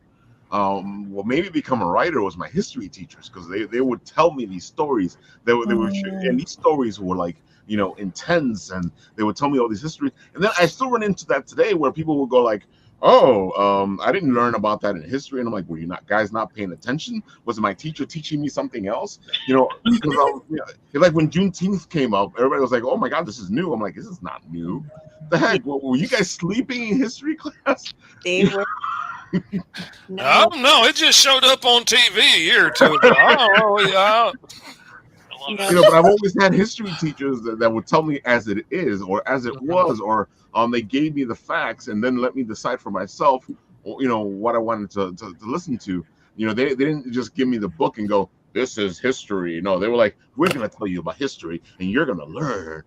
Well, maybe become a writer was my history teachers, because they would tell me these stories. They would, and these stories were intense, and they would tell me all these history. And then I still run into that today, where people will go like, oh, I didn't learn about that in history. And I'm like, were you guys not paying attention? Was my teacher teaching me something else? Because like when Juneteenth came up, everybody was like, oh my God, this is new. I'm like, this is not new. The heck, were you guys sleeping in history class? They were. No. I don't know. It just showed up on TV a year or two ago. But I've always had history teachers that would tell me as it is, or as it was, or they gave me the facts and then let me decide for myself, what I wanted to listen to. They didn't just give me the book and go, this is history. No, they were like, we're going to tell you about history and you're going to learn,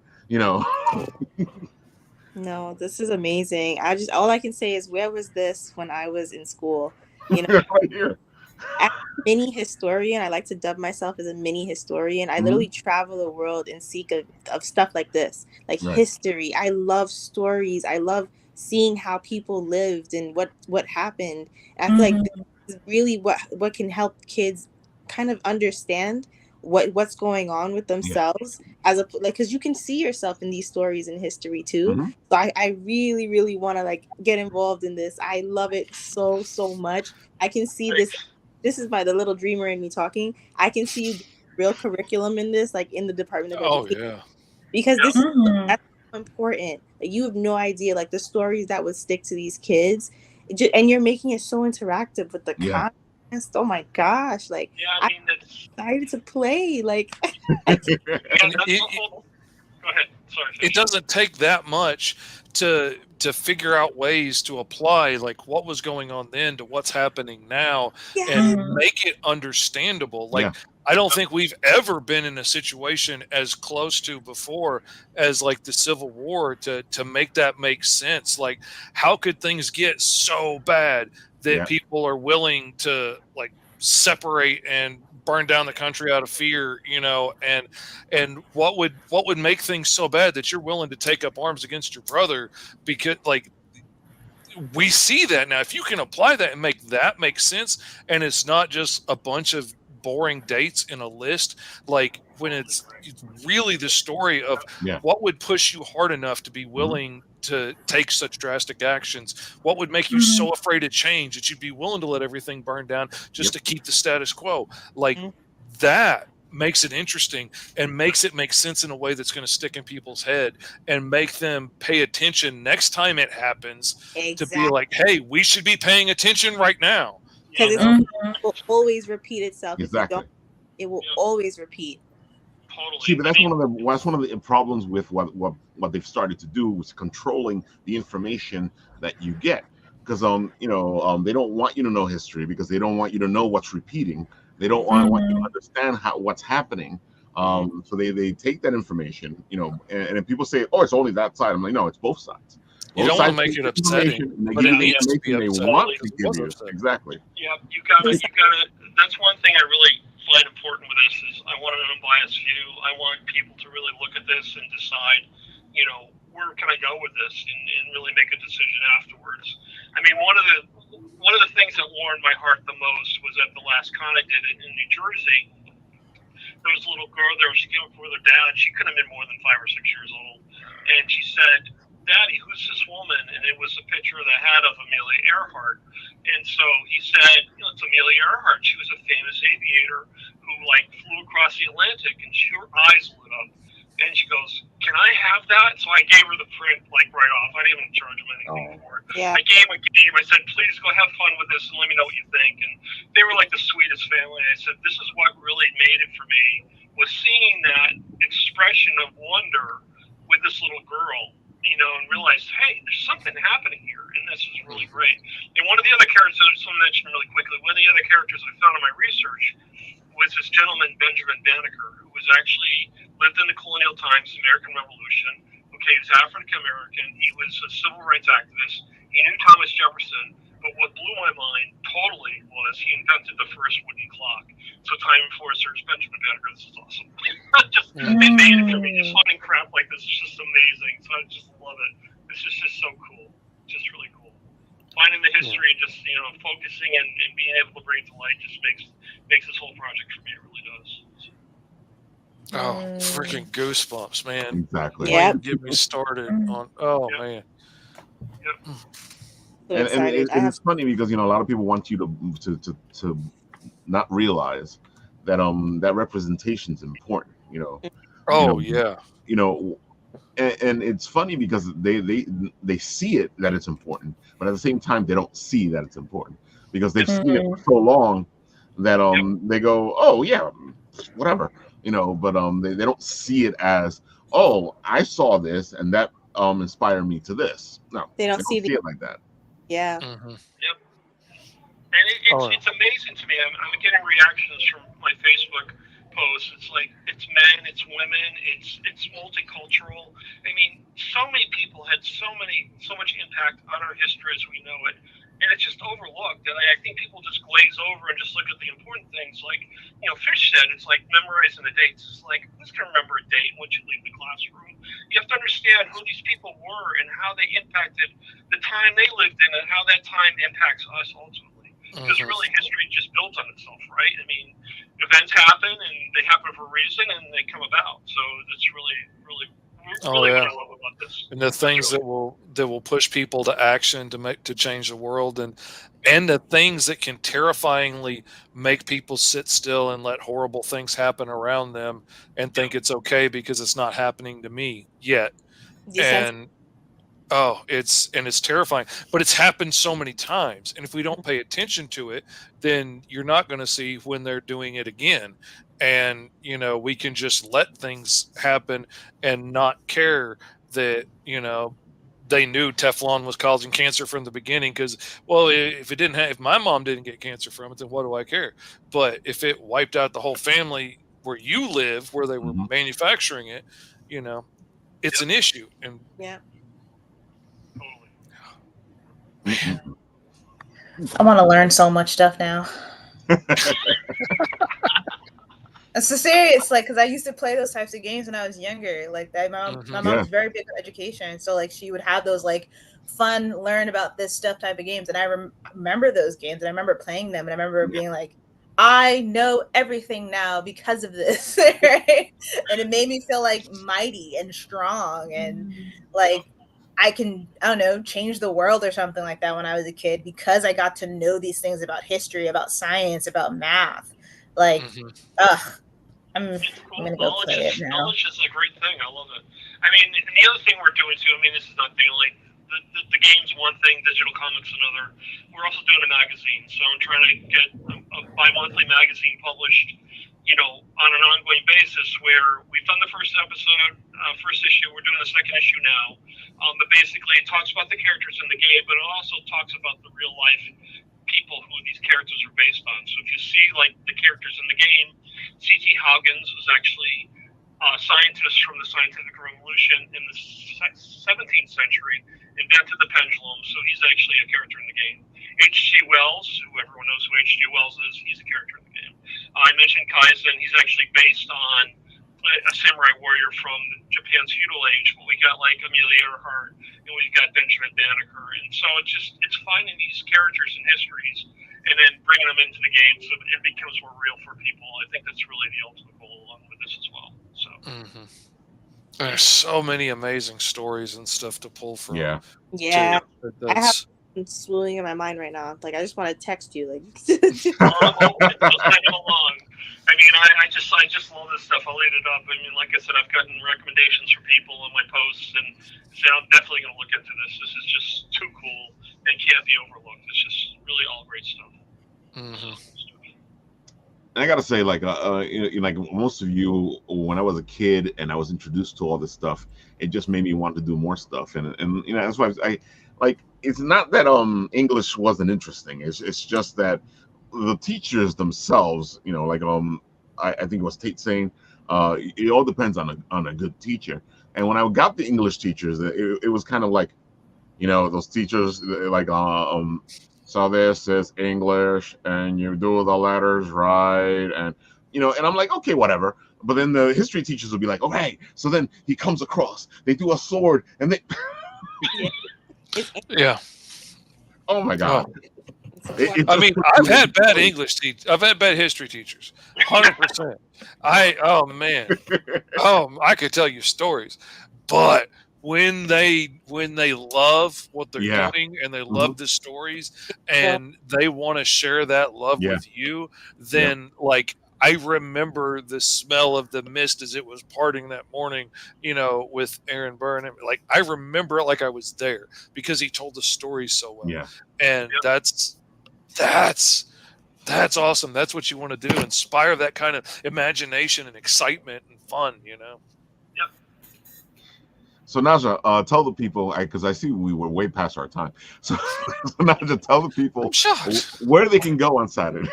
No, this is amazing. All I can say is, where was this when I was in school? Right here. As a mini historian, I like to dub myself as a mini historian. I literally travel the world and seek of stuff like this, history. I love stories. I love seeing how people lived and what happened. And I feel like this is really what can help kids kind of understand what's going on with themselves, because you can see yourself in these stories in history too. So I really, really want to get involved in this. I love it so much. I can see this. This is the little dreamer in me talking. I can see you real curriculum in this, in the Department of Education. Because this that's important. You have no idea, the stories that would stick to these kids, and you're making it so interactive with the content. Oh my gosh! I'm excited to play. Go ahead. Sorry. It doesn't take that much to figure out ways to apply what was going on then to what's happening now, and make it understandable. I don't think we've ever been in a situation as close to before as the Civil War to make that make sense. How could things get so bad that people are willing to separate and burn down the country out of fear, you know, and what would make things so bad that you're willing to take up arms against your brother? Because like we see that now. If you can apply that and make that make sense, and it's not just a bunch of boring dates in a list, like when it's really the story of what would push you hard enough to be willing to take such drastic actions, what would make you so afraid of change that you'd be willing to let everything burn down just to keep the status quo. Like that makes it interesting and makes it make sense in a way that's going to stick in people's head and make them pay attention next time it happens. To be like, hey, we should be paying attention right now. Because it will always repeat itself. Exactly. If you don't, it will always repeat. Totally. See, but that's one of the problems with what they've started to do is controlling the information that you get. Because they don't want you to know history because they don't want you to know what's repeating. They don't want you to understand what's happening. So they take that information, and then people say, "Oh, it's only that side." I'm like, no, it's both sides. You don't want to make it upsetting, but it needs to be upsetting. Exactly. Yeah, you gotta. That's one thing I really find important with this is I want an unbiased view. I want people to really look at this and decide, where can I go with this, and really make a decision afterwards. I mean, one of the things that warmed my heart the most was at the last con I did in New Jersey. There was a little girl there. She came up with her dad. She couldn't have been more than 5 or 6 years old, and she said, "Daddy, who's this woman?" And it was a picture of the head of Amelia Earhart. And so he said, "It's Amelia Earhart. She was a famous aviator who flew across the Atlantic," and her eyes lit up. And she goes, "Can I have that?" So I gave her the print right off. I didn't even charge them anything for it. Yeah. I gave a game. I said, "Please go have fun with this and let me know what you think." And they were like the sweetest family. I said, "This is what really made it for me, was seeing that expression of wonder with this little girl, and realized, hey, there's something happening here, and this is really great." And one of the other characters, I just want to mention really quickly, one of the other characters I found in my research was this gentleman, Benjamin Banneker, who was actually lived in the colonial times, the American Revolution. Okay, he was African American. He was a civil rights activist. He knew Thomas Jefferson. But what blew my mind totally was he invented the first wooden clock. So time before search, Benjamin Banneker, this is awesome. It made it for me. Just finding crap like this is just amazing. So I just love it. This is just so cool. Just really cool. Finding the history and just, focusing and being able to bring it to light just makes this whole project for me. It really does. Oh, freaking goosebumps, man. Exactly. Yeah. Get me started on, man. Yep. And it's funny because a lot of people want you to not realize that that representation is important. And it's funny because they see it that it's important, but at the same time they don't see that it's important because they've seen it for so long that they go, "Oh yeah, whatever," but they don't see it as, "Oh, I saw this and that inspired me to this." No, they don't see it like that. Yeah. Yep. And it's amazing to me. I'm getting reactions from my Facebook posts. It's like, it's men, it's women, it's multicultural. I mean, so many people had so much impact on our history as we know it, and it's just overlooked. And I think people just glaze over and just look at the important things. Like, Fish said, it's like memorizing the dates. It's like, who's going to remember a date once you leave the classroom? You have to understand who these people were and how they impacted the time they lived in and how that time impacts us ultimately. Because really history just built on itself, right? I mean, events happen and they happen for a reason and they come about. So it's really what I love about this. And the things that will push people to action to change the world, and the things that can terrifyingly make people sit still and let horrible things happen around them and think it's okay because it's not happening to me yet. And it's terrifying, but it's happened so many times. And if we don't pay attention to it, then you're not going to see when they're doing it again. And, we can just let things happen and not care that, they knew Teflon was causing cancer from the beginning because, well, if my mom didn't get cancer from it, then what do I care? But if it wiped out the whole family where you live, where they were manufacturing it, it's an issue. And I want to learn so much stuff now. It's so serious, like, because I used to play those types of games when I was younger. Like, my mom was very big on education, so like she would have those like fun, learn about this stuff type of games, and I remember those games, and I remember playing them, and I remember being like, I know everything now because of this, right? And it made me feel like mighty and strong, and like I don't know, change the world or something like that when I was a kid because I got to know these things about history, about science, about math. Like, I'm gonna go play it now. Knowledge is a great thing. I love it. I mean, and the other thing we're doing too. I mean, this is not the only. The game's one thing, digital comics another. We're also doing a magazine, so I'm trying to get a bi-monthly magazine published, on an ongoing basis. Where we've done the first episode, first issue. We're doing the second issue now. But basically, it talks about the characters in the game, but it also talks about the real life people who these characters are based on. So if you see like the characters in the game, C.T. Haugens was actually a scientist from the scientific revolution in the 17th century, invented the pendulum, so he's actually a character in the game. H.G. Wells, who everyone knows who H.G. Wells is, he's a character in the game. I mentioned Kaizen, he's actually based on a samurai warrior from Japan's feudal age, but we got like Amelia Earhart, and we've got Benjamin Banneker, and so it's finding these characters and histories and then bringing them into the game so it becomes more real for people. I think that's really the ultimate goal along with this as well. So there's so many amazing stories and stuff to pull from. Yeah. I have swooning in my mind right now. Like, I just want to text you. Like, just send them along. I mean, I just love this stuff. I'll eat it up. I mean, like I said, I've gotten recommendations from people on my posts, and say I'm definitely going to look into this. This is just too cool and can't be overlooked. It's just really all great stuff. I gotta say, like, like most of you, when I was a kid and I was introduced to all this stuff, it just made me want to do more stuff. And that's why I like. It's not that English wasn't interesting. It's just that the teachers themselves, like I think it was Tate saying, it all depends on a good teacher. And when I got the English teachers, it was kind of like, those teachers like so this is English and you do the letters right, and and I'm like, okay, whatever. But then the history teachers would be like, okay, so then he comes across, they do a sword, and they yeah. Oh my God. I mean, I've had bad English teachers. I've had bad history teachers. 100%. Oh man. I could tell you stories, but when they love what they're doing and they love the stories and they want to share that love with you, then like I remember the smell of the mist as it was parting that morning, with Aaron Byrne. Like I remember it like I was there because he told the story so well. Yeah. And that's awesome. That's what you want to do. Inspire that kind of imagination and excitement and fun, Yep. So Najah, tell the people, because I see we were way past our time. So Najah, tell the people where they can go on Saturday.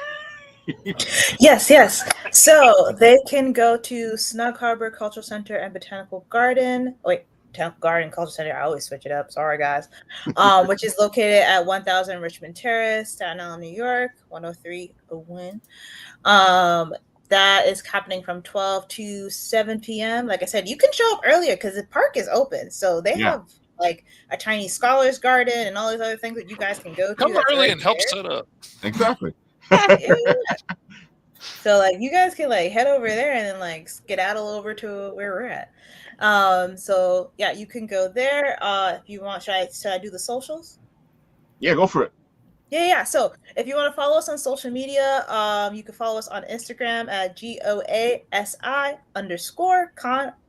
Yes. So they can go to Snug Harbor Cultural Center and Botanical Garden. Botanical Garden, Cultural Center. I always switch it up. Sorry, guys. Which is located at 1000 Richmond Terrace, Staten Island, New York, 10301. That is happening from 12 to 7 p.m. Like I said, you can show up earlier because the park is open. So they have like a tiny scholars garden and all these other things that you guys can go to. Come early and help set up. Exactly. So like you guys can like head over there and then like skedaddle over to where we're at. So yeah, you can go there. If you want, should I do the socials? Yeah, go for it. Yeah. So if you want to follow us on social media, you can follow us on Instagram at GOASI_con,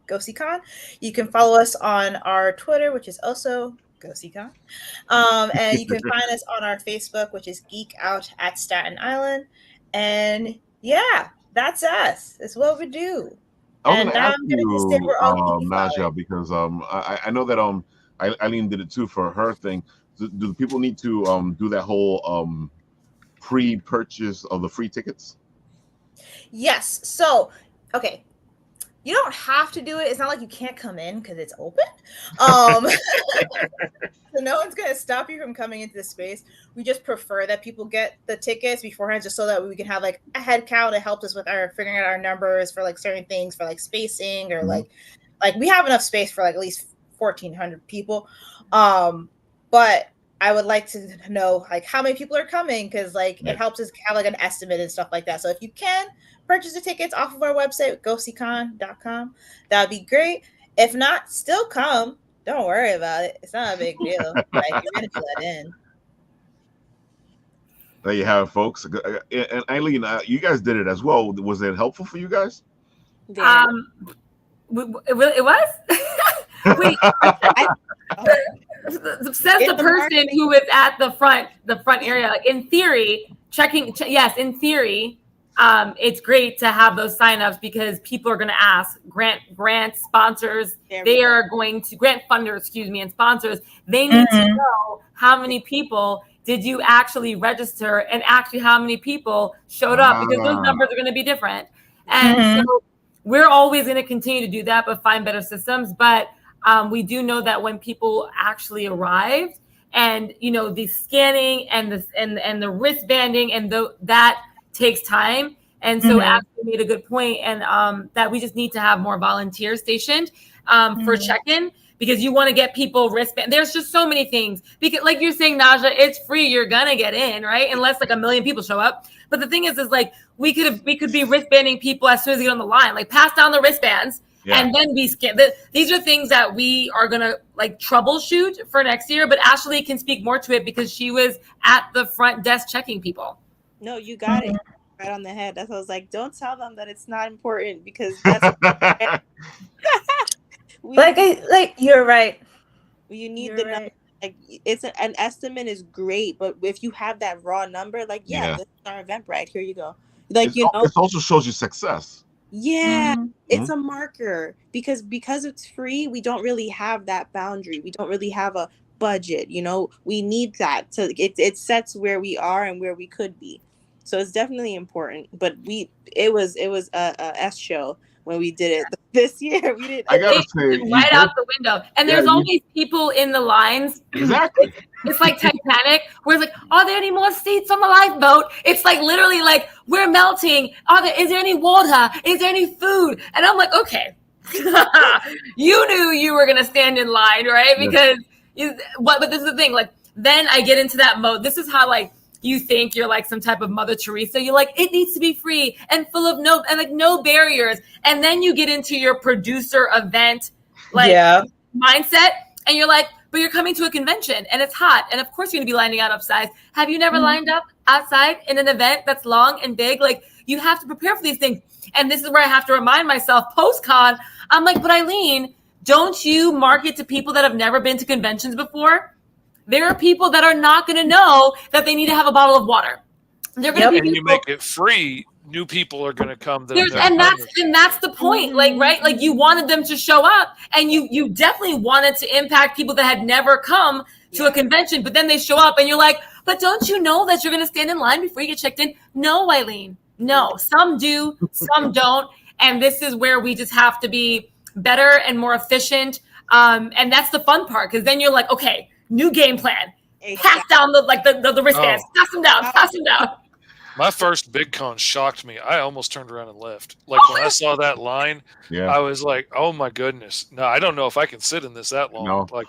Goasi Con. You can follow us on our Twitter, which is also Goasi Con. And you can find us on our Facebook, which is Geek Out at Staten Island. And yeah, that's us. That's what we do. I'm going to ask you, Najah, because I know that Eileen did it too for her thing. Do the people need to do that whole pre-purchase of the free tickets? Yes. So, okay. You don't have to do it. It's not like you can't come in because it's open. So no one's going to stop you from coming into the space. We just prefer that people get the tickets beforehand just so that we can have like a head count. It helps us with our figuring out our numbers for like certain things, for like spacing or like we have enough space for like at least 1,400 people. But I would like to know like how many people are coming because like it helps us have like an estimate and stuff like that. So if you can purchase the tickets off of our website, GosiCon.com, that would be great. If not, still come. Don't worry about it. It's not a big deal. Like you're gonna be let in. There you have it, folks. And Eileen, you guys did it as well. Was it helpful for you guys? It was. Wait, says the person who was at the front area. Like in theory, yes, in theory, it's great to have those signups because people are going to ask grant sponsors. They are going to grant funders, and sponsors. They need to know how many people did you actually register and actually how many people showed up because those numbers are going to be different. And so we're always going to continue to do that, but find better systems. But we do know that when people actually arrived and, the scanning and the wristbanding and that takes time. And so Ashley made a good point and that we just need to have more volunteers stationed for check-in because you want to get people wristband. There's just so many things because like you're saying, Najah, it's free. You're going to get in, right? Unless like 1 million people show up. But the thing is like we could be wristbanding people as soon as they get on the line, like pass down the wristbands. Yeah. And then we scan. These are things that we are going to like troubleshoot for next year. But Ashley can speak more to it because she was at the front desk checking people. No, you got it right on the head. That's what I was like, don't tell them that it's not important because that's you're right. You need the number. Like it's an estimate is great, but if you have that raw number, like this is our Eventbrite. Here you go. Like it also shows you success. Yeah, it's a marker because it's free. We don't really have that boundary. We don't really have a budget. We need that to it sets where we are and where we could be. So it's definitely important. But it was a S show when we did it this year. We did. I gotta say, right out the window, and there's always people in the lines. Exactly. It's like Titanic, where it's like, are there any more seats on the lifeboat? It's like literally like we're melting. Is there any water? Is there any food? And I'm like, okay, you knew you were gonna stand in line, right? Because but this is the thing. Like then I get into that mode. This is how like you think you're like some type of Mother Teresa. You're like, it needs to be free and full of no barriers. And then you get into your producer event mindset, and you're like, but you're coming to a convention and it's hot. And of course you're gonna be lining out outside. Have you never lined up outside in an event that's long and big? Like you have to prepare for these things. And this is where I have to remind myself post-con, I'm like, but Eileen, don't you market to people that have never been to conventions before? There are people that are not gonna know that they need to have a bottle of water. They're gonna and you make it free. New people are going to come. And that's the point, like, right? Like you wanted them to show up and you definitely wanted to impact people that had never come to a convention, but then they show up and you're like, but don't you know that you're going to stand in line before you get checked in? No, Eileen, no, some do, some don't. And this is where we just have to be better and more efficient. And that's the fun part. Cause then you're like, okay, new game plan, pass down the wristbands, pass them down. My first big con shocked me. I almost turned around and left. Like when I saw that line, I was like, "Oh my goodness! No, I don't know if I can sit in this that long." No. Like,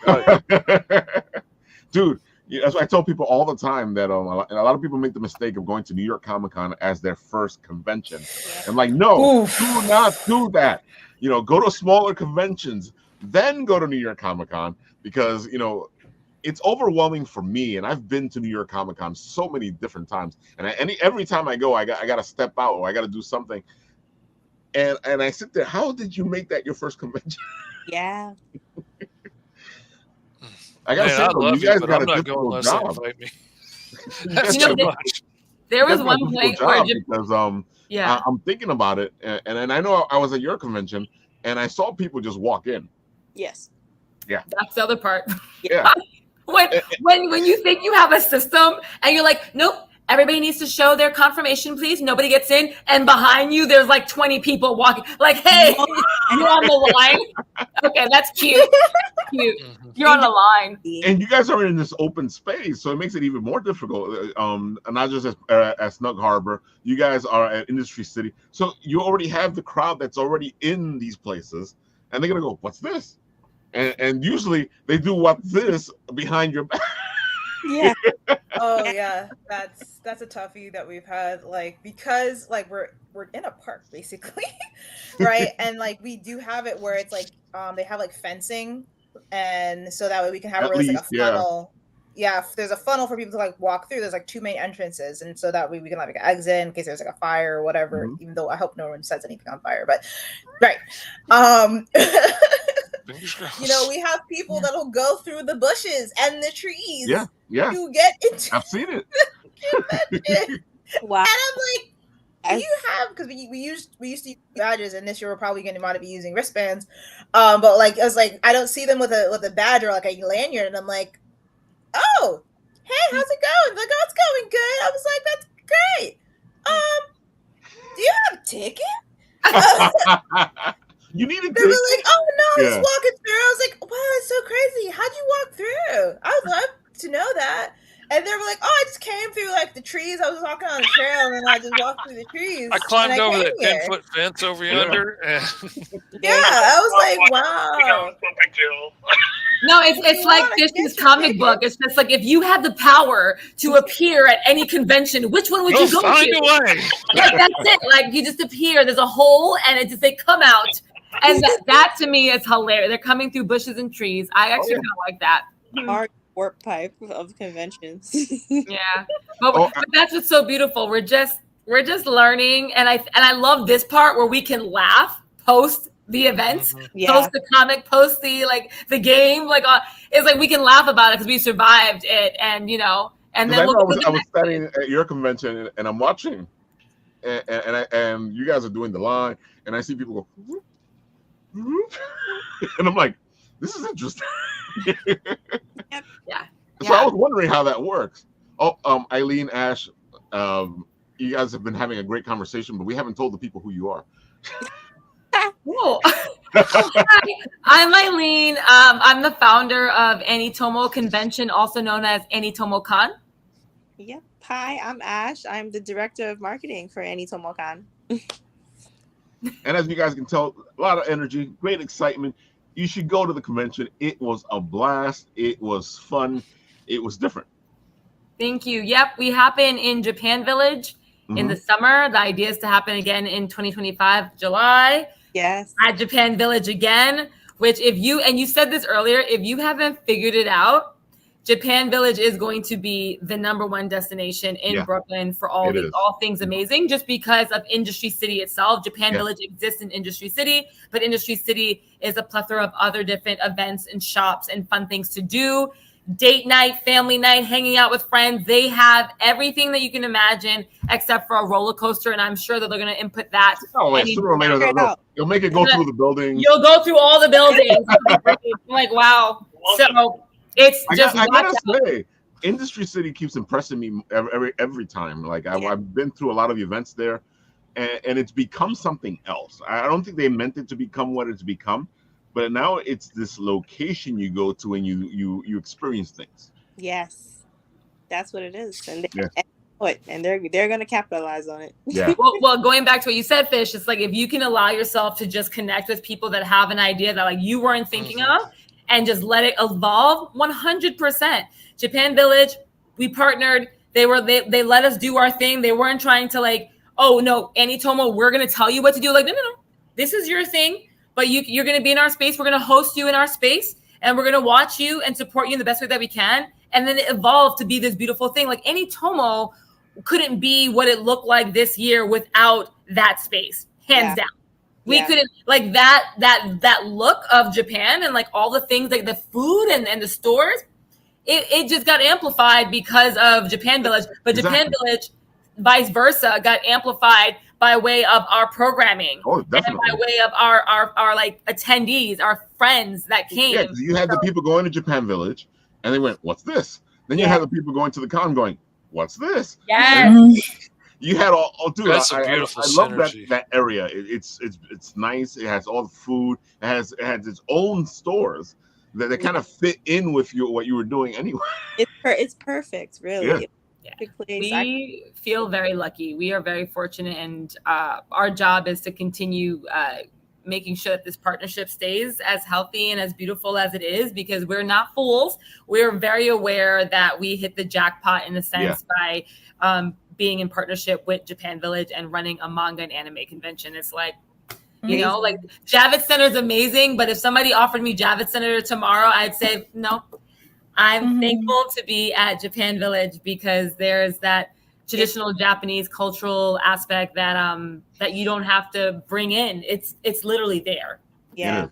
dude, that's what I tell people all the time that a lot of people make the mistake of going to New York Comic Con as their first convention. I'm like, no, do not do that. Go to smaller conventions, then go to New York Comic Con because it's overwhelming for me, and I've been to New York Comic Con so many different times, and every time I go, I got to step out or I got to do something, and I sit there. How did you make that your first convention? Yeah, I gotta say, you guys got a difficult job. That's too much. There was one point where because I'm thinking about it, and I know I was at your convention, and I saw people just walk in. Yes. Yeah. That's the other part. Yeah. When you think you have a system and you're like, nope, everybody needs to show their confirmation, please. Nobody gets in. And behind you, there's like 20 people walking. Like, hey, you're on the line. Okay, that's cute. Cute. You're on the line. And you guys are in this open space, so it makes it even more difficult. Not just at Snug Harbor, you guys are at Industry City, so you already have the crowd that's already in these places, and they're gonna go, "What's this?" And usually they do "What's this" behind your back. Yeah. Oh yeah, that's a toughie that we've had, like, because like we're in a park basically, right? And like we do have it where it's like they have like fencing, and so that way we can have where there's like a funnel. Yeah, there's a funnel for people to like walk through. There's like 2 main entrances, and so that way we can like exit in case there's like a fire or whatever. Mhm. Even though I hope no one sets anything on fire, but right. You know, we have people that'll go through the bushes and the trees. Yeah. To get into I've seen it. Wow. And I'm like, do you have, because we used to use badges, and this year we're probably going to want to be using wristbands. But like I was like, I don't see them with a badge or like a lanyard, and I'm like, oh, hey, how's it going? Like, oh, it's going good. I was like, that's great. Do you have a ticket? You need a They were ticket. like, oh no, Yeah. just walking through. I was like, wow, that's so crazy. How'd you walk through? I would love to know that. And they were like, oh, I just came through like the trees. I was walking on the trail, and then I just walked through the trees. I climbed and over came that here. 10-foot fence over yonder. And Yeah, I was like, You know, wow. it's no big deal. No, it's like this comic book. It's just like, if you had the power to appear at any convention, which one would you'll you go find to? a way. Like, that's it. Like, you just appear. There's a hole, and it just they come out, and that to me is hilarious. They're coming through bushes and trees. I actually kind of like that. Hard warp pipe of conventions. Yeah, but that's what's so beautiful. We're just learning, and I love this part where we can laugh post the events, post the comic, post the game. Like, it's like we can laugh about it because we survived it, and you know, and then I was standing at your convention, and I'm watching, and you guys are doing the line, and I see people go, whoop, whoop, and I'm like, this is interesting. Yeah. So I was wondering how that works. Oh, Eileen, Ash, you guys have been having a great conversation, but we haven't told the people who you are. Cool. Hi, I'm Eileen. I'm the founder of AniTomo Convention, also known as AniTomo Con. Yep. Hi, I'm Ash. I'm the director of marketing for AniTomo Con. And as you guys can tell, a lot of energy, great excitement. You should go to the convention. It was a blast. It was fun. It was different. Thank you. Yep, we happen in Japan Village in the summer. The idea is to happen again in 2025, July. Yes. At Japan Village again, which you said this earlier, if you haven't figured it out, Japan Village is going to be the #1 destination in Brooklyn for all things amazing, just because of Industry City itself. Japan Village exists in Industry City, but Industry City is a plethora of other different events and shops and fun things to do. Date night, family night, hanging out with friends. They have everything that you can imagine except for a roller coaster, and I'm sure that they're going to input that. Oh, wait, sooner or later, they'll make it go through the buildings. You'll go through all the buildings. I'm like, wow. So it's just I gotta say, Industry City keeps impressing me every time. Like I've been through a lot of events there, and it's become something else. I don't think they meant it to become what it's become, but now it's this location you go to and you experience things. Yes, that's what it is, and they're gonna capitalize on it. Yeah. Well, going back to what you said, Fish, it's like if you can allow yourself to just connect with people that have an idea that like you weren't thinking of, and just let it evolve, 100%. Japan Village, we partnered. They let us do our thing. They weren't trying to like, oh no, AniTomo, we're gonna tell you what to do. Like, no, this is your thing. But you're going to be in our space. We're going to host you in our space, and we're going to watch you and support you in the best way that we can. And then it evolved to be this beautiful thing. Like AniTomo couldn't be what it looked like this year without that space, hands down. We couldn't like that look of Japan and like all the things like the food and the stores. It just got amplified because of Japan Village, but Japan Village, vice versa, got amplified by way of our programming, and by way of our like attendees, our friends that came. Yeah, because you had the people going to Japan Village, and they went, "What's this?" Then you had the people going to the con, going, what's this? Yes. You had all dude. That's I a beautiful love synergy. that area. It's nice. It has all the food. It has its own stores that kind of fit in with what you were doing anyway. It's perfect, really. Yeah. Place. We feel very lucky. We are very fortunate, and our job is to continue making sure that this partnership stays as healthy and as beautiful as it is, because we're not fools. We're very aware that we hit the jackpot in a sense by being in partnership with Japan Village and running a manga and anime convention. It's like, you know, like Javits Center is amazing, but if somebody offered me Javits Center tomorrow, I'd say no. I'm thankful to be at Japan Village because there's that traditional Japanese cultural aspect that you don't have to bring in. It's literally there. Yeah.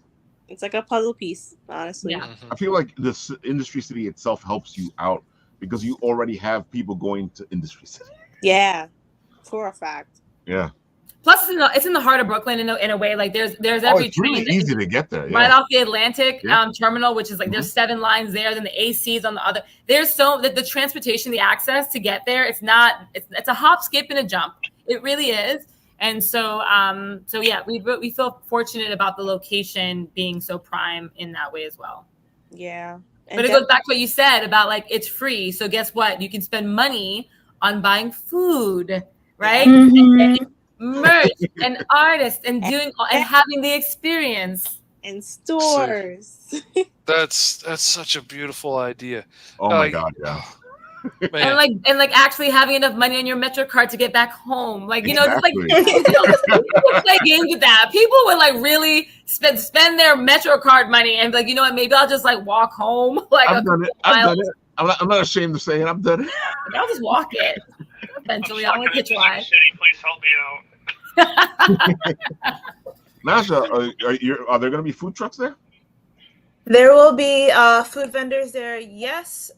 It's like a puzzle piece, honestly. Yeah. I feel like this Industry City itself helps you out because you already have people going to Industry City. Yeah, for a fact. Yeah. Plus, it's in the heart of Brooklyn in a way. Like there's every it's really easy to get there. Right off the Atlantic terminal, which is like there's 7 lines there. Then the AC's on the other. There's the transportation, the access to get there. It's a hop, skip, and a jump. It really is. And so yeah, we feel fortunate about the location being so prime in that way as well. Yeah. But it goes back to what you said about like it's free. So guess what? You can spend money on buying food, right? And merch and artists and doing and having the experience in stores. That's such a beautiful idea. Oh my God, yeah. and like actually having enough money on your Metro card to get back home, like you know, just like people play games with that. People would like really spend their Metro card money and like, you know what, maybe I'll just like walk home. Like I've done it. I'm not ashamed of saying I've done it. I'll just walk it. Eventually, I'll like hitch ride. Please help me out. Najah, are there going to be food trucks there? There will be food vendors there. Yes.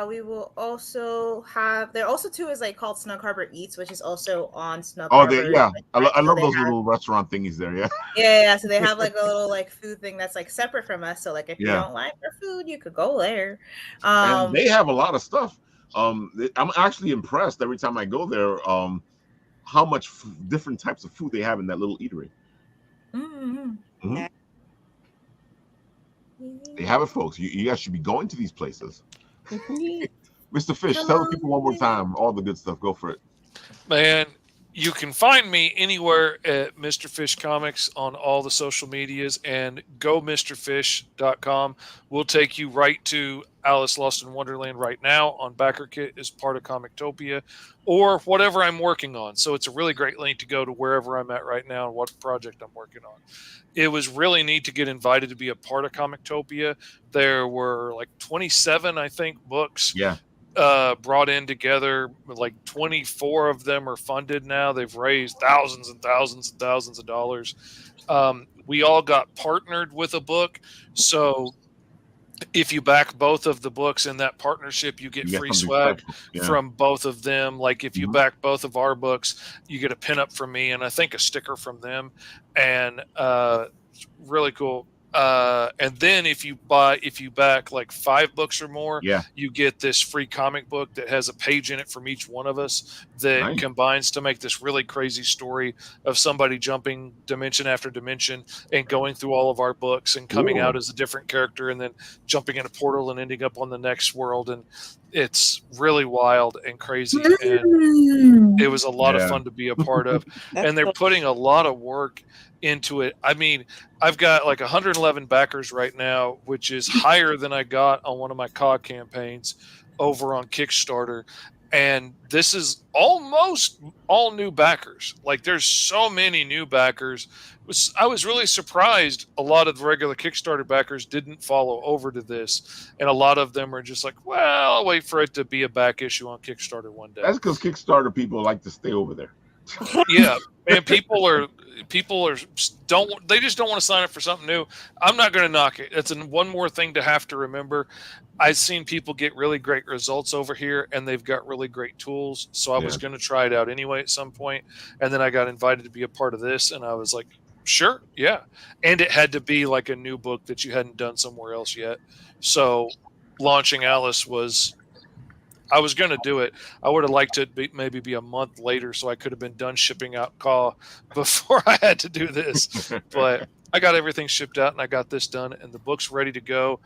We will also have. There also too is like called Snug Harbor Eats, which is also on Snug Harbor. Yeah. I love those little restaurant thingies there. Yeah. Yeah. So they have like a little like food thing that's like separate from us. So like if you don't like their food, you could go there. And they have a lot of stuff. I'm actually impressed every time I go there. How much different types of food they have in that little eatery. They have it, folks. You guys should be going to these places. Mr. Fish, tell the people one more time all the good stuff. Go for it. Man, you can find me anywhere at Mr. Fish Comics on all the social medias, and GoMrFish.com will take you right to Alice Lost in Wonderland right now on BackerKit as part of Comictopia or whatever I'm working on. So it's a really great link to go to wherever I'm at right now and what project I'm working on. It was really neat to get invited to be a part of Comictopia. There were like 27, I think, books brought in together. Like 24 of them are funded now. They've raised thousands and thousands and thousands of dollars. We all got partnered with a book. So if you back both of the books in that partnership, you get free swag from both of them. Like if you back both of our books, you get a pinup from me and I think a sticker from them. And really cool. And then if you back like 5 books or more, you get this free comic book that has a page in it from each one of us that combines to make this really crazy story of somebody jumping dimension after dimension and going through all of our books and coming out as a different character and then jumping in a portal and ending up on the next world. And it's really wild and crazy. And it was a lot of fun to be a part of. And they're putting a lot of work into it. I mean, I've got like 111 backers right now, which is higher than I got on one of my COG campaigns over on Kickstarter. And this is almost all new backers. Like there's so many new backers. I was really surprised a lot of the regular Kickstarter backers didn't follow over to this. And a lot of them are just like, well, I'll wait for it to be a back issue on Kickstarter one day. That's because Kickstarter people like to stay over there. Yeah, man, they just don't want to sign up for something new. I'm not going to knock it. It's one more thing to have to remember. I've seen people get really great results over here and they've got really great tools. So I was going to try it out anyway at some point. And then I got invited to be a part of this and I was like, sure. Yeah. And it had to be like a new book that you hadn't done somewhere else yet. So launching Alice was I was going to do it. I would have liked it maybe be a month later, so I could have been done shipping out Caw before I had to do this. But I got everything shipped out, and I got this done, and the book's ready to go.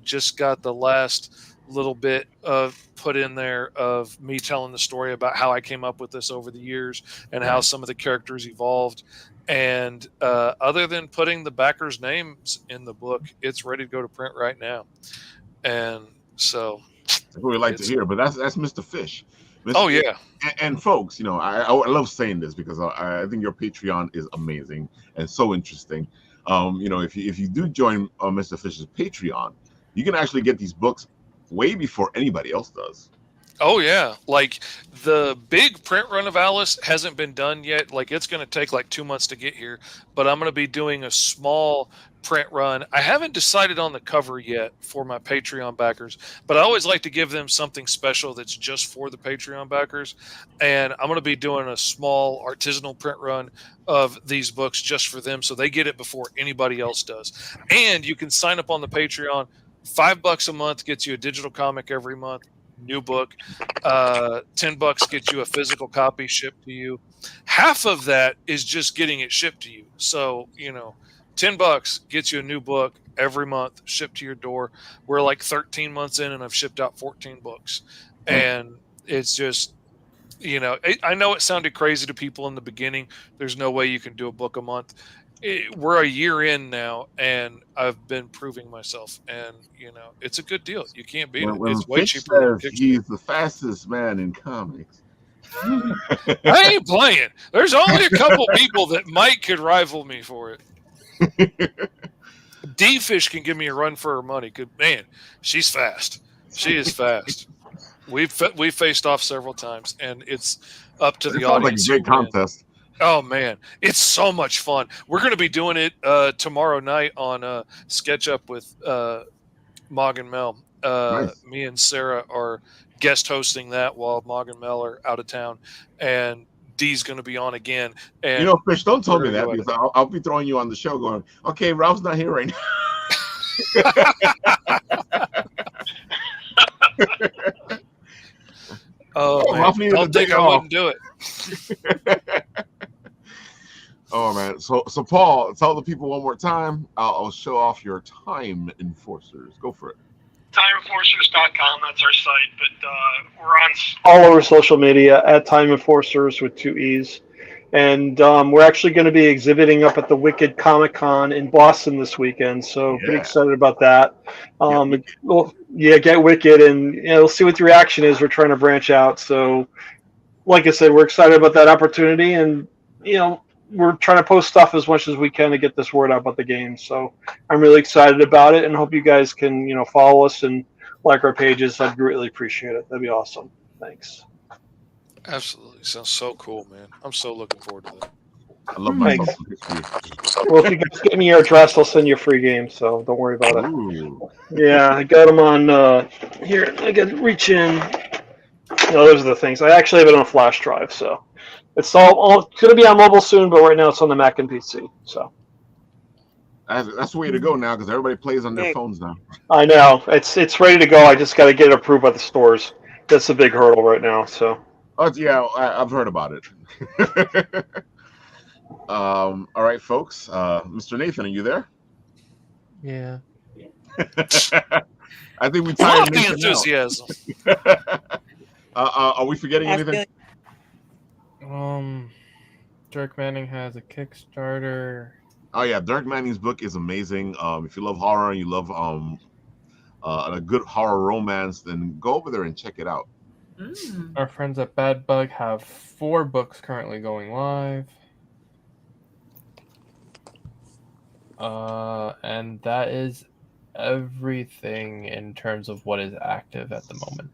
Just got the last little bit of put in there of me telling the story about how I came up with this over the years and how some of the characters evolved. And other than putting the backers' names in the book, it's ready to go to print right now. And so that's what we like to hear. But that's Mr. Fish. Oh yeah. And folks, you know, I love saying this because I think your Patreon is amazing and so interesting. You know, if you do join Mr. Fish's Patreon, you can actually get these books way before anybody else does. Oh yeah, like the big print run of Alice hasn't been done yet. Like it's going to take like 2 months to get here, but I'm going to be doing a small print run. I haven't decided on the cover yet for my Patreon backers, but I always like to give them something special that's just for the Patreon backers. And I'm going to be doing a small artisanal print run of these books just for them, so they get it before anybody else does. And you can sign up on the Patreon. $5 a month gets you a digital comic every month, new book. $10 gets you a physical copy shipped to you. Half of that is just getting it shipped to you. So, you know, $10 gets you a new book every month shipped to your door. We're like 13 months in, and I've shipped out 14 books. And it's just, you know, I know it sounded crazy to people in the beginning. There's no way you can do a book a month. We're a year in now, and I've been proving myself, and you know it's a good deal. You can't beat it. It's way cheaper. He's the fastest man in comics. I ain't playing. There's only a couple people that might could rival me for it. D-Fish can give me a run for her money. Good man, she's fast. She is fast. We've faced off several times, and it's up to the audience. Like a great contest. Oh man, it's so much fun. We're going to be doing it tomorrow night on Sketch Up with Mog and Mel. Nice. Me and Sarah are guest hosting that while Mog and Mel are out of town, and Dee's going to be on again. And you know, Fish, don't tell me that because I'll be throwing you on the show going, okay, Ralph's not here right now. Oh, man. Don't think I wouldn't do it. Oh man, so Paul, tell the people one more time. I'll show off your Time Enforcers. Go for it. TimeEnforcers.com, that's our site, but we're on all over social media at Time Enforcers with 2 E's. And we're actually going to be exhibiting up at the Wicked Comic Con in Boston this weekend, so pretty excited about that. Get Wicked, and you know, we'll see what the reaction is. We're trying to branch out, so like I said, we're excited about that opportunity, and you know, we're trying to post stuff as much as we can to get this word out about the game. So I'm really excited about it, and hope you guys can, you know, follow us and like our pages. I'd really appreciate it. That'd be awesome. Thanks. Absolutely. Sounds so cool, man. I'm so looking forward to that. I love my Well, if you guys get me your address, I'll send you a free game, so don't worry about it. Yeah, I got them on here. I can reach in. You know, those are the things. I actually have it on a flash drive, so it's all going to be on mobile soon, but right now it's on the Mac and PC. So that's the way to go now because everybody plays on their phones now. I know it's ready to go. I just got to get it approved by the stores. That's a big hurdle right now. So. Oh yeah, I've heard about it. All right, folks. Mr. Nathan, are you there? Yeah. I think we tired the enthusiasm. Are we forgetting anything? Dirk Manning has a Kickstarter. Oh yeah, Dirk Manning's book is amazing. If you love horror and you love a good horror romance, then go over there and check it out. Our friends at Bad Bug have 4 books currently going live. And that is everything in terms of what is active at the moment.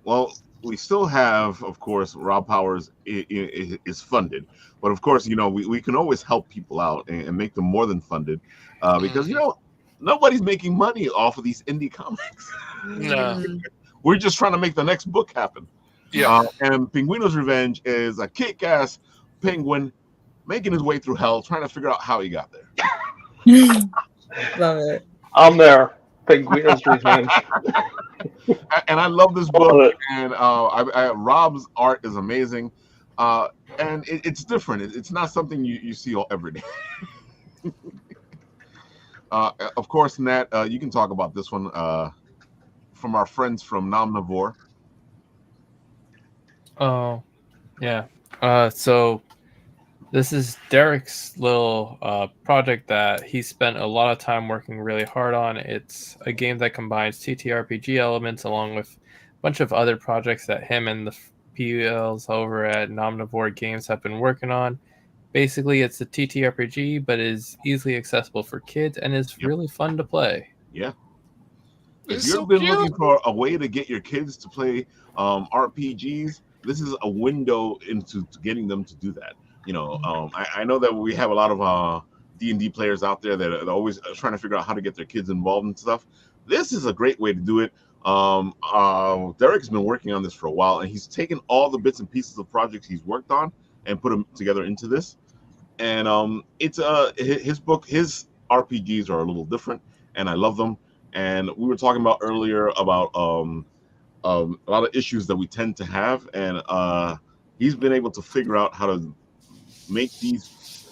Well, we still have, of course, Rob Powers is funded. But, of course, you know, we can always help people out and make them more than funded because, you know, nobody's making money off of these indie comics. No. We're just trying to make the next book happen. Yeah. And Penguino's Revenge is a kick-ass penguin making his way through hell, trying to figure out how he got there. Love it. I'm there. Penguino's Revenge. And I love this book. And Rob's art is amazing. And it's different. It's not something you see every day. Of course, Nat, you can talk about this one from our friends from Nomnivore. Oh, yeah. So this is Derek's little project that he spent a lot of time working really hard on. It's a game that combines TTRPG elements along with a bunch of other projects that him and the PLs over at Nomnivore Games have been working on. Basically, it's a TTRPG, but is easily accessible for kids and is really fun to play. Yeah. It's If you've so been cute. looking for a way to get your kids to play RPGs, this is a window into getting them to do that. You know, I know that we have a lot of D&D players out there that are always trying to figure out how to get their kids involved and stuff. This is a great way to do it. Derek's been working on this for a while, and he's taken all the bits and pieces of projects he's worked on and put them together into this. And it's his book, his RPGs are a little different, and I love them. And we were talking about earlier about a lot of issues that we tend to have, and he's been able to figure out how to make these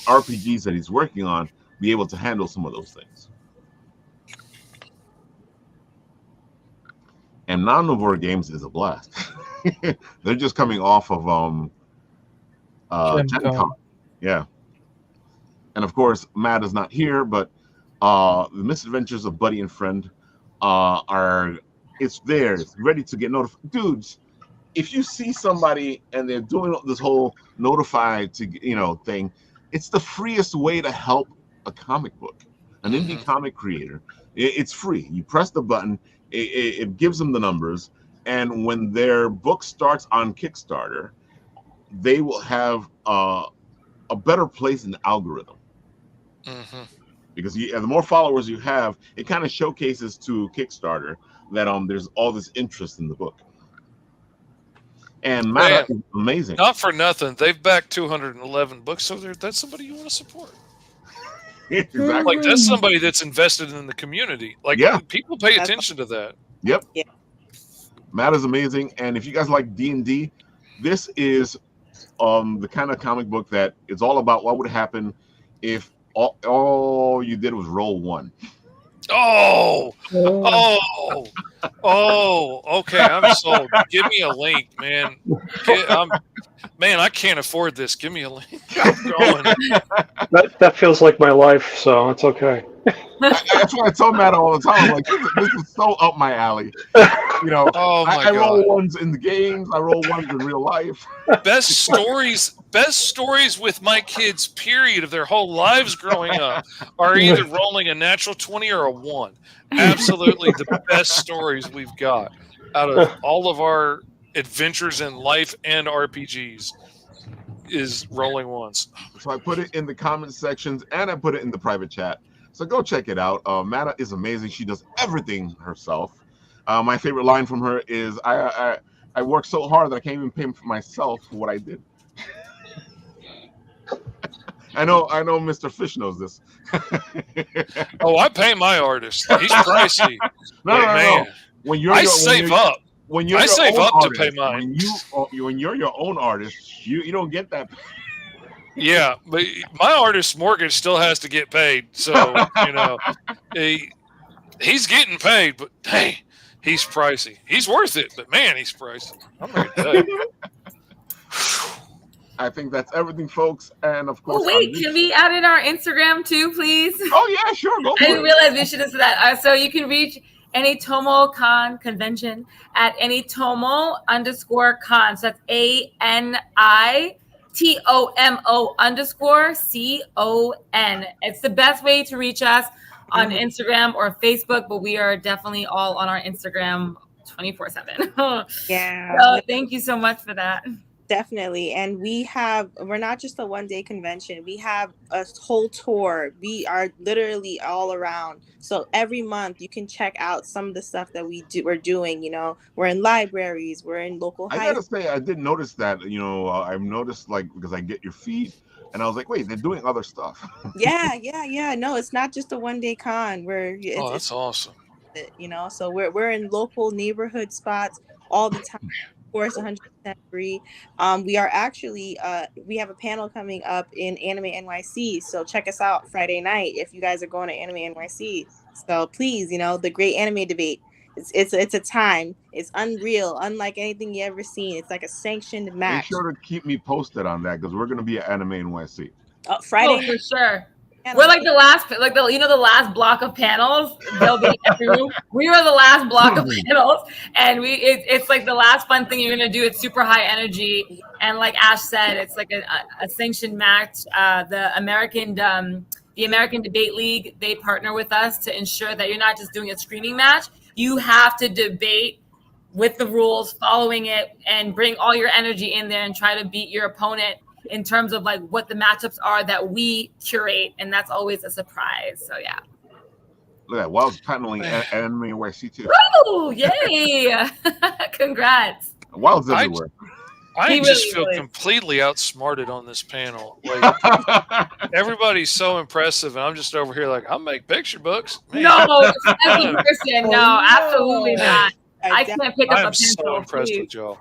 RPGs that he's working on be able to handle some of those things. And Nomnivore Games is a blast. They're just coming off of Gen Con. Yeah. And of course, Matt is not here, but the Misadventures of Buddy and Friend it's there. It's ready to get notified. Dudes, if you see somebody and they're doing this whole notified thing, it's the freest way to help a comic book, an indie comic creator. It's free. You press the button, it gives them the numbers, and when their book starts on Kickstarter, they will have a better place in the algorithm. Because the more followers you have, it kind of showcases to Kickstarter that there's all this interest in the book. And Matt is amazing. Not for nothing, they've backed 211 books, so that's somebody you want to support. Exactly. Like, that's somebody that's invested in the community. Like, people pay attention to that. Yep. Yeah. Matt is amazing, and if you guys like D&D, this is the kind of comic book that is all about what would happen if all you did was roll one. Okay, I'm sold. Give me a link, man. I can't afford this. Give me a link. I'm going. That feels like my life, so it's okay. That's why I tell Matt all the time. I'm like, this is so up my alley. I roll ones in the games. I roll ones in real life. Best stories with my kids, period, of their whole lives growing up are either rolling a natural 20 or a 1. Absolutely the best stories we've got out of all of our adventures in life and RPGs is rolling ones. So I put it in the comment sections and I put it in the private chat. So go check it out. Mata is amazing. She does everything herself. My favorite line from her is, I work so hard that I can't even pay for myself for what I did. I know Mr. Fish knows this. I pay my artist. He's pricey. No. I save up to pay mine. When you're your own artist, you don't get that. Yeah, but my artist's mortgage still has to get paid. So, he's getting paid, but hey, he's pricey. He's worth it, but man, he's pricey. I'm going to tell you. I think that's everything, folks. And of course, can we add in our Instagram too, please? Oh yeah, sure. Go for I didn't realize we should have said that. So you can reach AniTomo Convention at AniTomo_Con. So that's ANITOMO_CON. It's the best way to reach us on Instagram or Facebook, but we are definitely all on our Instagram 24/7. Yeah. So thank you so much for that. Definitely. And we're not just a one-day convention. We have a whole tour. We are literally all around. So every month you can check out some of the stuff that we're doing. We're in libraries, we're in local high. I gotta say, I did notice that, I've noticed, because I get your feed and I was like, wait, they're doing other stuff. Yeah. No, it's not just a one-day con. That's awesome. it, you know. So we're in local neighborhood spots all the time. Of course, 100% free. We are actually we have a panel coming up in Anime NYC, so check us out Friday night if you guys are going to Anime NYC. So please, you know, the great anime debate. It's a time. It's unreal, unlike anything you ever seen. It's like a sanctioned match. Make sure to keep me posted on that because we're going to be at Anime NYC. Friday for sure. We're like the last, like the the last block of panels. They'll be in every room. We were the last block of panels, and it's like the last fun thing you're gonna do. It's super high energy, and like Ash said, it's like a sanctioned match. The American Debate League, they partner with us to ensure that you're not just doing a screening match. You have to debate with the rules, following it, and bring all your energy in there and try to beat your opponent in terms of like what the matchups are that we curate, and that's always a surprise. So yeah. Look at that. Wild's paneling Anime NYC too. Woo! Yay! Congrats. Wild's everywhere. I just feel completely outsmarted on this panel. Like, everybody's so impressive, and I'm just over here like, I'll make picture books. Man. No, as a person, no, absolutely not. I can't pick up a pencil. I'm so impressed with y'all.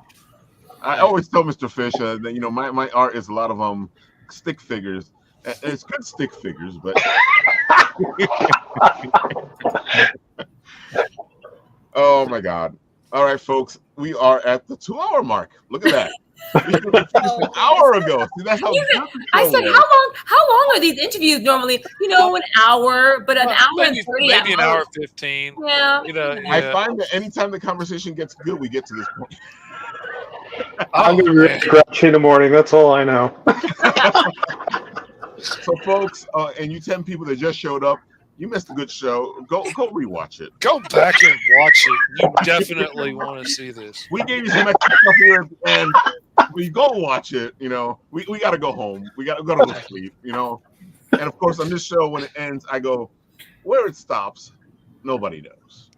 I always tell Mr. Fish that, you know, my art is a lot of stick figures. And it's good stick figures, but oh my God. All right, folks, we are at the 2-hour mark. Look at that. We did this an hour ago. See, that's how I said, how long are these interviews normally? You know, an hour, but an hour and 30. Maybe an hour 15. Yeah. You know, I find that anytime the conversation gets good, we get to this point. I'm going to be ready to scratch in the morning. That's all I know. So, folks, and you 10 people that just showed up, you missed a good show. Go rewatch it. Go back and watch it. You definitely want to see this. We gave you some extra stuff here, and we go watch it. You know, we got to go home. We got to go to sleep. You know, and of course, on this show, when it ends, I go, where it stops, nobody knows.